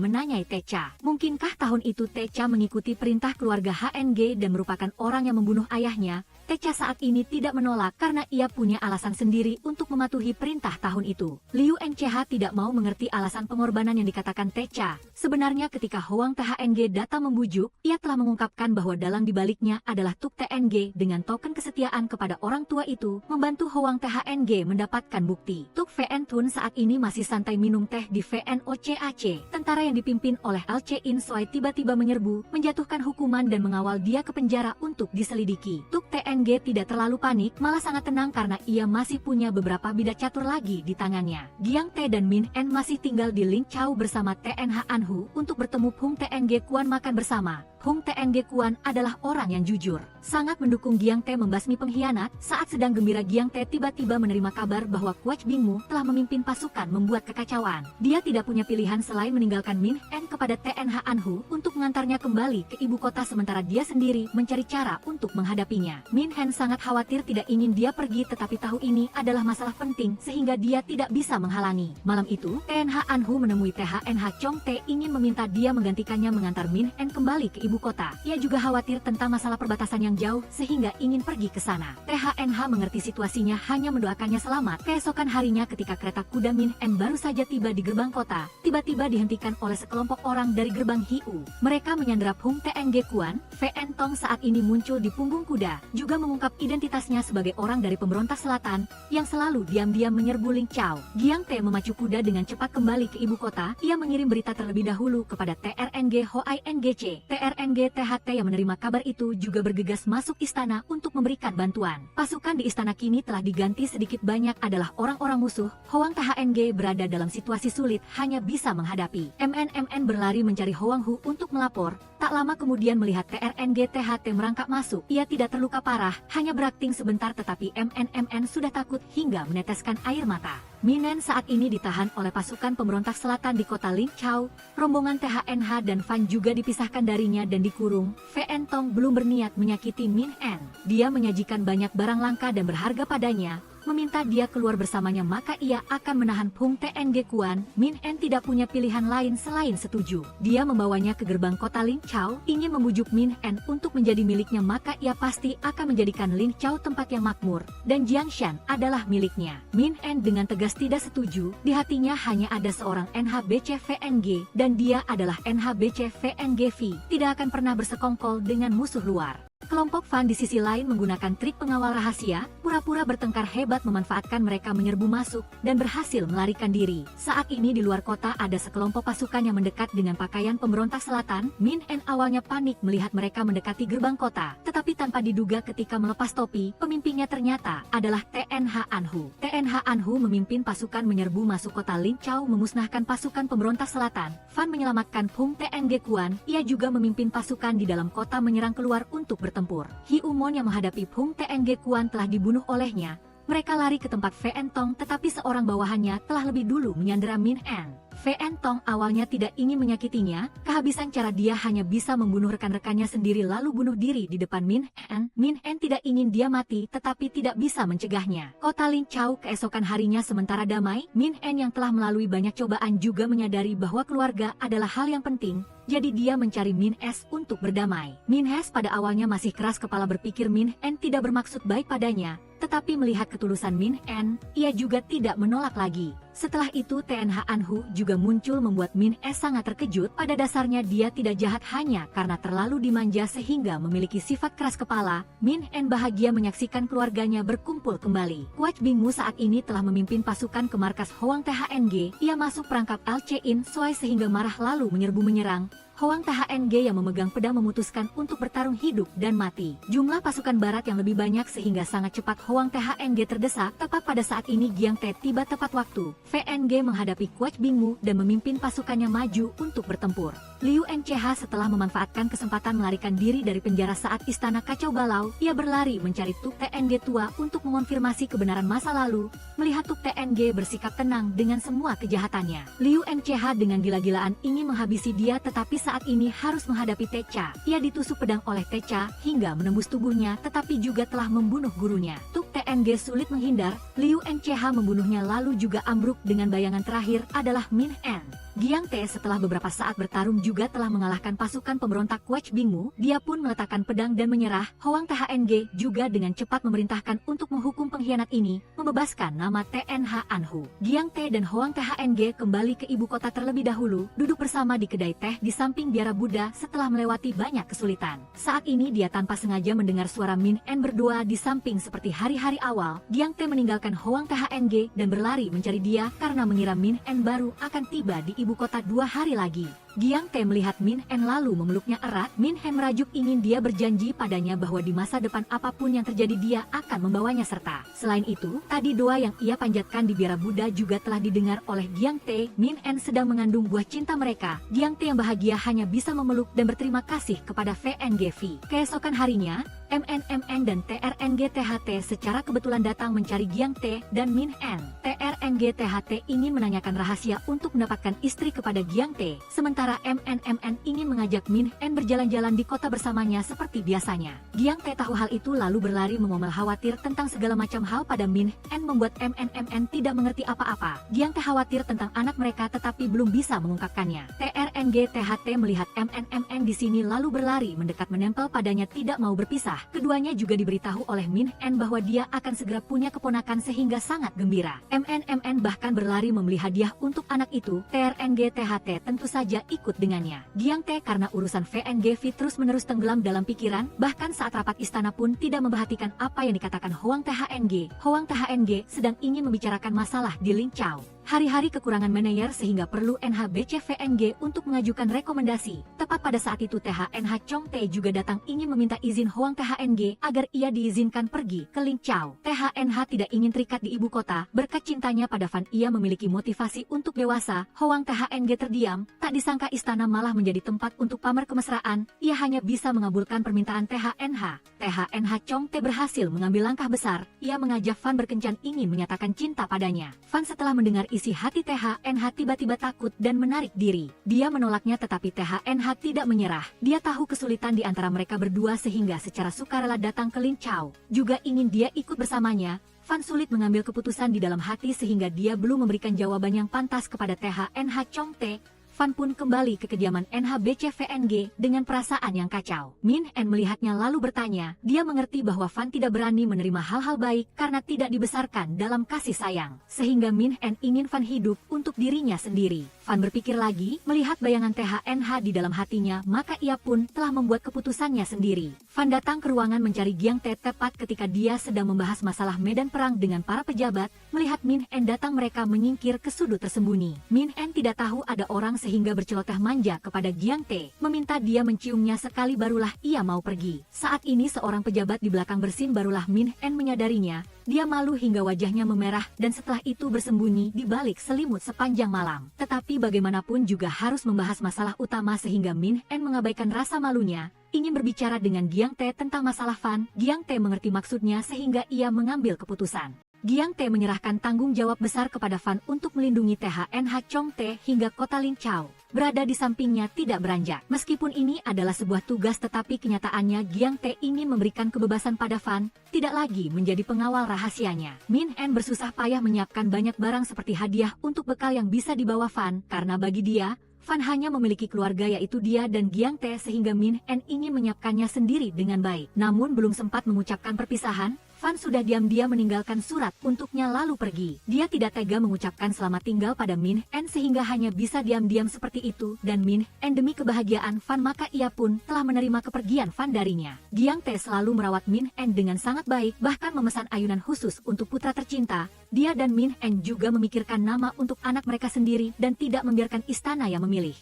Speaker 1: menanyai Techa. Mungkinkah tahun itu Techa mengikuti perintah keluarga HNG dan merupakan orang yang membunuh ayahnya? Techa saat ini tidak menolak karena ia punya alasan sendiri untuk mematuhi perintah tahun itu. Liu NCH tidak mau mengerti alasan pengorbanan yang dikatakan Techa. Sebenarnya ketika Hoang THNG datang membujuk, ia telah mengungkapkan bahwa dalang dibaliknya adalah Tuk TNG dengan token kesetiaan kepada orang tua itu, membantu Hoang THNG mendapatkan bukti. Tuk Fen Tun saat ini masih santai minum teh di VNOCAC. Tentara yang dipimpin oleh Alce In Soi tiba-tiba menyerbu, menjatuhkan hukuman dan mengawal dia ke penjara untuk diselidiki. Tuk TNG tidak terlalu panik, malah sangat tenang karena ia masih punya beberapa bidak catur lagi di tangannya. Giang Tae dan Min En masih tinggal di Ling Chao bersama TNH Anhu untuk bertemu Hung TNG Kuan makan bersama. Hung TNG Kuan adalah orang yang jujur, sangat mendukung Giang Tae membasmi pengkhianat. Saat sedang gembira, Giang Tae tiba-tiba menerima kabar bahwa Quach Bingmu telah memimpin pasukan membuat kekacauan. Dia tidak punya pilihan selain meninggalkan Min En kepada TNH Anhu untuk mengantarnya kembali ke ibu kota sementara dia sendiri mencari cara untuk menghadapinya. Min En sangat khawatir tidak ingin dia pergi tetapi tahu ini adalah masalah penting sehingga dia tidak bisa menghalangi. Malam itu, TNH Anhu menemui THNH Chong Tae ingin meminta dia menggantikannya mengantar Min En kembali ke ibu kota. Ia juga khawatir tentang masalah perbatasan yang jauh sehingga ingin pergi ke sana. THNH mengerti situasinya, hanya mendoakannya selamat. Keesokan harinya ketika kereta kuda Min En baru saja tiba di gerbang kota, tiba-tiba dihentikan oleh sekelompok orang dari gerbang Hiu. Mereka menyandera Hung TNG Kuan. Fen Tong saat ini muncul di punggung kuda, juga mengungkap identitasnya sebagai orang dari pemberontak selatan yang selalu diam-diam menyerbu Ling Chao. Giang Tae memacu kuda dengan cepat kembali ke ibu kota. Ia mengirim berita terlebih dahulu kepada TRNG Hoi NGC. TRNG THT yang menerima kabar itu juga bergegas masuk istana untuk memberikan bantuan. Pasukan di istana kini telah diganti, sedikit banyak adalah orang-orang musuh. Hoang THNG berada dalam situasi sulit, hanya bisa menghadapi. MN berlari mencari Hoang Hu untuk melapor. Tak lama kemudian melihat TRNG THT merangkak masuk, ia tidak terluka parah, hanya berakting sebentar tetapi MN sudah takut hingga meneteskan air mata. Minen saat ini ditahan oleh pasukan pemberontak selatan di kota Ling Chao. Rombongan THNH dan Fan juga dipisahkan darinya dan dikurung. Fen Tong belum berniat menyakiti Min En. Dia menyajikan banyak barang langka dan berharga padanya, meminta dia keluar bersamanya maka ia akan menahan Hung TNG Kuan. Min En tidak punya pilihan lain selain setuju. Dia membawanya ke gerbang kota Ling Chao, ingin membujuk Min En untuk menjadi miliknya maka ia pasti akan menjadikan Ling Chao tempat yang makmur, dan Jiangshan adalah miliknya. Min En dengan tegas tidak setuju, di hatinya hanya ada seorang NHBC VNG, dan dia adalah NHBC VNG V, tidak akan pernah bersekongkol dengan musuh luar. Kelompok Fan di sisi lain menggunakan trik pengawal rahasia, pura-pura bertengkar hebat memanfaatkan mereka menyerbu masuk, dan berhasil melarikan diri. Saat ini di luar kota ada sekelompok pasukan yang mendekat dengan pakaian pemberontak selatan. Min En awalnya panik melihat mereka mendekati gerbang kota, tetapi tanpa diduga ketika melepas topi, pemimpinnya ternyata adalah TNH Anhu. TNH Anhu memimpin pasukan menyerbu masuk kota Ling Chao memusnahkan pasukan pemberontak selatan. Fan menyelamatkan Hung TNG Kuan, ia juga memimpin pasukan di dalam kota menyerang keluar untuk bertempur. Hiu Mon yang menghadapi Hung TNG Kuan telah dibunuh olehnya. Mereka lari ke tempat Fen Tong tetapi seorang bawahannya telah lebih dulu menyandera Min En. Fen Tong awalnya tidak ingin menyakitinya, kehabisan cara dia hanya bisa membunuh rekan-rekannya sendiri lalu bunuh diri di depan Min En. Min En tidak ingin dia mati tetapi tidak bisa mencegahnya. Kota Ling Chao keesokan harinya sementara damai. Min En yang telah melalui banyak cobaan juga menyadari bahwa keluarga adalah hal yang penting. Jadi dia mencari Min Es untuk berdamai. Min Es pada awalnya masih keras kepala berpikir Min En tidak bermaksud baik padanya, tetapi melihat ketulusan Min En, ia juga tidak menolak lagi. Setelah itu TNH Anhu juga muncul membuat Min E sangat terkejut. Pada dasarnya dia tidak jahat hanya karena terlalu dimanja sehingga memiliki sifat keras kepala. Min En bahagia menyaksikan keluarganya berkumpul kembali. Kwach Bingmu saat ini telah memimpin pasukan ke markas Hoang THNG. Ia masuk perangkap LC-In Soai sehingga marah lalu menyerang. Hoang THNG yang memegang pedang memutuskan untuk bertarung hidup dan mati. Jumlah pasukan barat yang lebih banyak sehingga sangat cepat Hoang THNG terdesak. Tepat pada saat ini Giang Te tiba tepat waktu. VNG menghadapi Kwach Bingmu dan memimpin pasukannya maju untuk bertempur. Liu NCH setelah memanfaatkan kesempatan melarikan diri dari penjara saat istana kacau balau, ia berlari mencari Tuk TNG tua untuk mengonfirmasi kebenaran masa lalu. Melihat Tuk TNG bersikap tenang dengan semua kejahatannya, Liu NCH dengan gila-gilaan ingin menghabisi dia, tetapi saat ini harus menghadapi Techa. Ia ditusuk pedang oleh Techa hingga menembus tubuhnya, tetapi juga telah membunuh gurunya. Tuk TNG sulit menghindar. Liu NCH membunuhnya lalu juga ambruk dengan bayangan terakhir adalah Min En. Giang Te setelah beberapa saat bertarung juga telah mengalahkan pasukan pemberontak Kwach Bingmu. Dia pun meletakkan pedang dan menyerah. Hoang THNG juga dengan cepat memerintahkan untuk menghukum pengkhianat ini, membebaskan nama TNH Anhu. Giang Te dan Hoang THNG kembali ke ibu kota terlebih dahulu, duduk bersama di kedai teh di samping biara Buddha setelah melewati banyak kesulitan. Saat ini dia tanpa sengaja mendengar suara Min En berdoa di samping seperti hari-hari awal. Giang Te meninggalkan Hoang THNG dan berlari mencari dia karena mengira Min En baru akan tiba di ibu kota 2 hari lagi. Giang Te melihat Min En lalu memeluknya erat. Min En merajuk ingin dia berjanji padanya bahwa di masa depan apapun yang terjadi dia akan membawanya serta. Selain itu, tadi doa yang ia panjatkan di biara Buddha juga telah didengar oleh Giang Te. Min En sedang mengandung buah cinta mereka. Giang Te yang bahagia hanya bisa memeluk dan berterima kasih kepada VNGV. Keesokan harinya, MNMN dan TRNG THT secara kebetulan datang mencari Giang Te dan Min En. TRNG THT ingin menanyakan rahasia untuk mendapatkan istri kepada Giang Te, sementara MNMN ingin mengajak Min En berjalan-jalan di kota bersamanya seperti biasanya. Giang Te tahu hal itu lalu berlari mengomel khawatir tentang segala macam hal pada Min En membuat MNMN tidak mengerti apa-apa. Giang Te khawatir tentang anak mereka tetapi belum bisa mengungkapkannya. TRNG THT melihat MNMN di sini lalu berlari mendekat menempel padanya tidak mau berpisah. Keduanya juga diberitahu oleh Min En bahwa dia akan segera punya keponakan sehingga sangat gembira. MNMN bahkan berlari membeli hadiah untuk anak itu. TRNG THT tentu saja ikut dengannya. Giang Te karena urusan VNGV terus-menerus tenggelam dalam pikiran, bahkan saat rapat istana pun tidak memperhatikan apa yang dikatakan Hoang THNG. Hoang THNG sedang ingin membicarakan masalah di Ling Chao. Hari-hari kekurangan manajer sehingga perlu NHBC VNG untuk mengajukan rekomendasi. Tepat pada saat itu THNH Chong Te juga datang ingin meminta izin Hoang THNG agar ia diizinkan pergi ke Ling Chao. THNH tidak ingin terikat di ibu kota, berkat cintanya pada Fan ia memiliki motivasi untuk dewasa. Hoang THNG terdiam, tak disangka istana malah menjadi tempat untuk pamer kemesraan. Ia hanya bisa mengabulkan permintaan THNH. THNH Chong Te berhasil mengambil langkah besar. Ia mengajak Fan berkencan ingin menyatakan cinta padanya. Fan setelah mendengar isi hati THNH tiba-tiba takut dan menarik diri. Dia menolaknya tetapi THNH tidak menyerah. Dia tahu kesulitan di antara mereka berdua sehingga secara sukarela datang ke Ling Chao. Juga ingin dia ikut bersamanya. Fan sulit mengambil keputusan di dalam hati sehingga dia belum memberikan jawaban yang pantas kepada THNH Chong Te. Fan pun kembali ke kediaman NHBC VNG dengan perasaan yang kacau. Min En melihatnya lalu bertanya, dia mengerti bahwa Fan tidak berani menerima hal-hal baik karena tidak dibesarkan dalam kasih sayang. Sehingga Min En ingin Fan hidup untuk dirinya sendiri. Fan berpikir lagi, melihat bayangan THNH di dalam hatinya, maka ia pun telah membuat keputusannya sendiri. Fan datang ke ruangan mencari Giang Te tepat ketika dia sedang membahas masalah medan perang dengan para pejabat. Melihat Min En datang mereka menyingkir ke sudut tersembunyi. Min En tidak tahu ada orang sehingga berceloteh manja kepada Giang Te, meminta dia menciumnya sekali barulah ia mau pergi. Saat ini seorang pejabat di belakang bersin barulah Min En menyadarinya. Dia malu hingga wajahnya memerah dan setelah itu bersembunyi di balik selimut sepanjang malam. Tetapi bagaimanapun juga harus membahas masalah utama sehingga Min En mengabaikan rasa malunya, ingin berbicara dengan Giang Te tentang masalah Fan. Giang Te mengerti maksudnya sehingga ia mengambil keputusan. Giang Te menyerahkan tanggung jawab besar kepada Fan untuk melindungi THNH Chong Te hingga kota Ling Chao. Berada di sampingnya tidak beranjak. Meskipun ini adalah sebuah tugas tetapi kenyataannya Giang Te ingin memberikan kebebasan pada Fan, tidak lagi menjadi pengawal rahasianya. Min En bersusah payah menyiapkan banyak barang seperti hadiah untuk bekal yang bisa dibawa Fan, karena bagi dia, Fan hanya memiliki keluarga yaitu dia dan Giang Te sehingga Min En ingin menyiapkannya sendiri dengan baik. Namun belum sempat mengucapkan perpisahan, Fan sudah diam-diam meninggalkan surat untuknya lalu pergi. Dia tidak tega mengucapkan selamat tinggal pada Min En sehingga hanya bisa diam-diam seperti itu, dan Min En demi kebahagiaan Fan maka ia pun telah menerima kepergian Fan darinya. Giang Tae selalu merawat Min En dengan sangat baik, bahkan memesan ayunan khusus untuk putra tercinta. Dia dan Min En juga memikirkan nama untuk anak mereka sendiri dan tidak membiarkan istana yang memilih.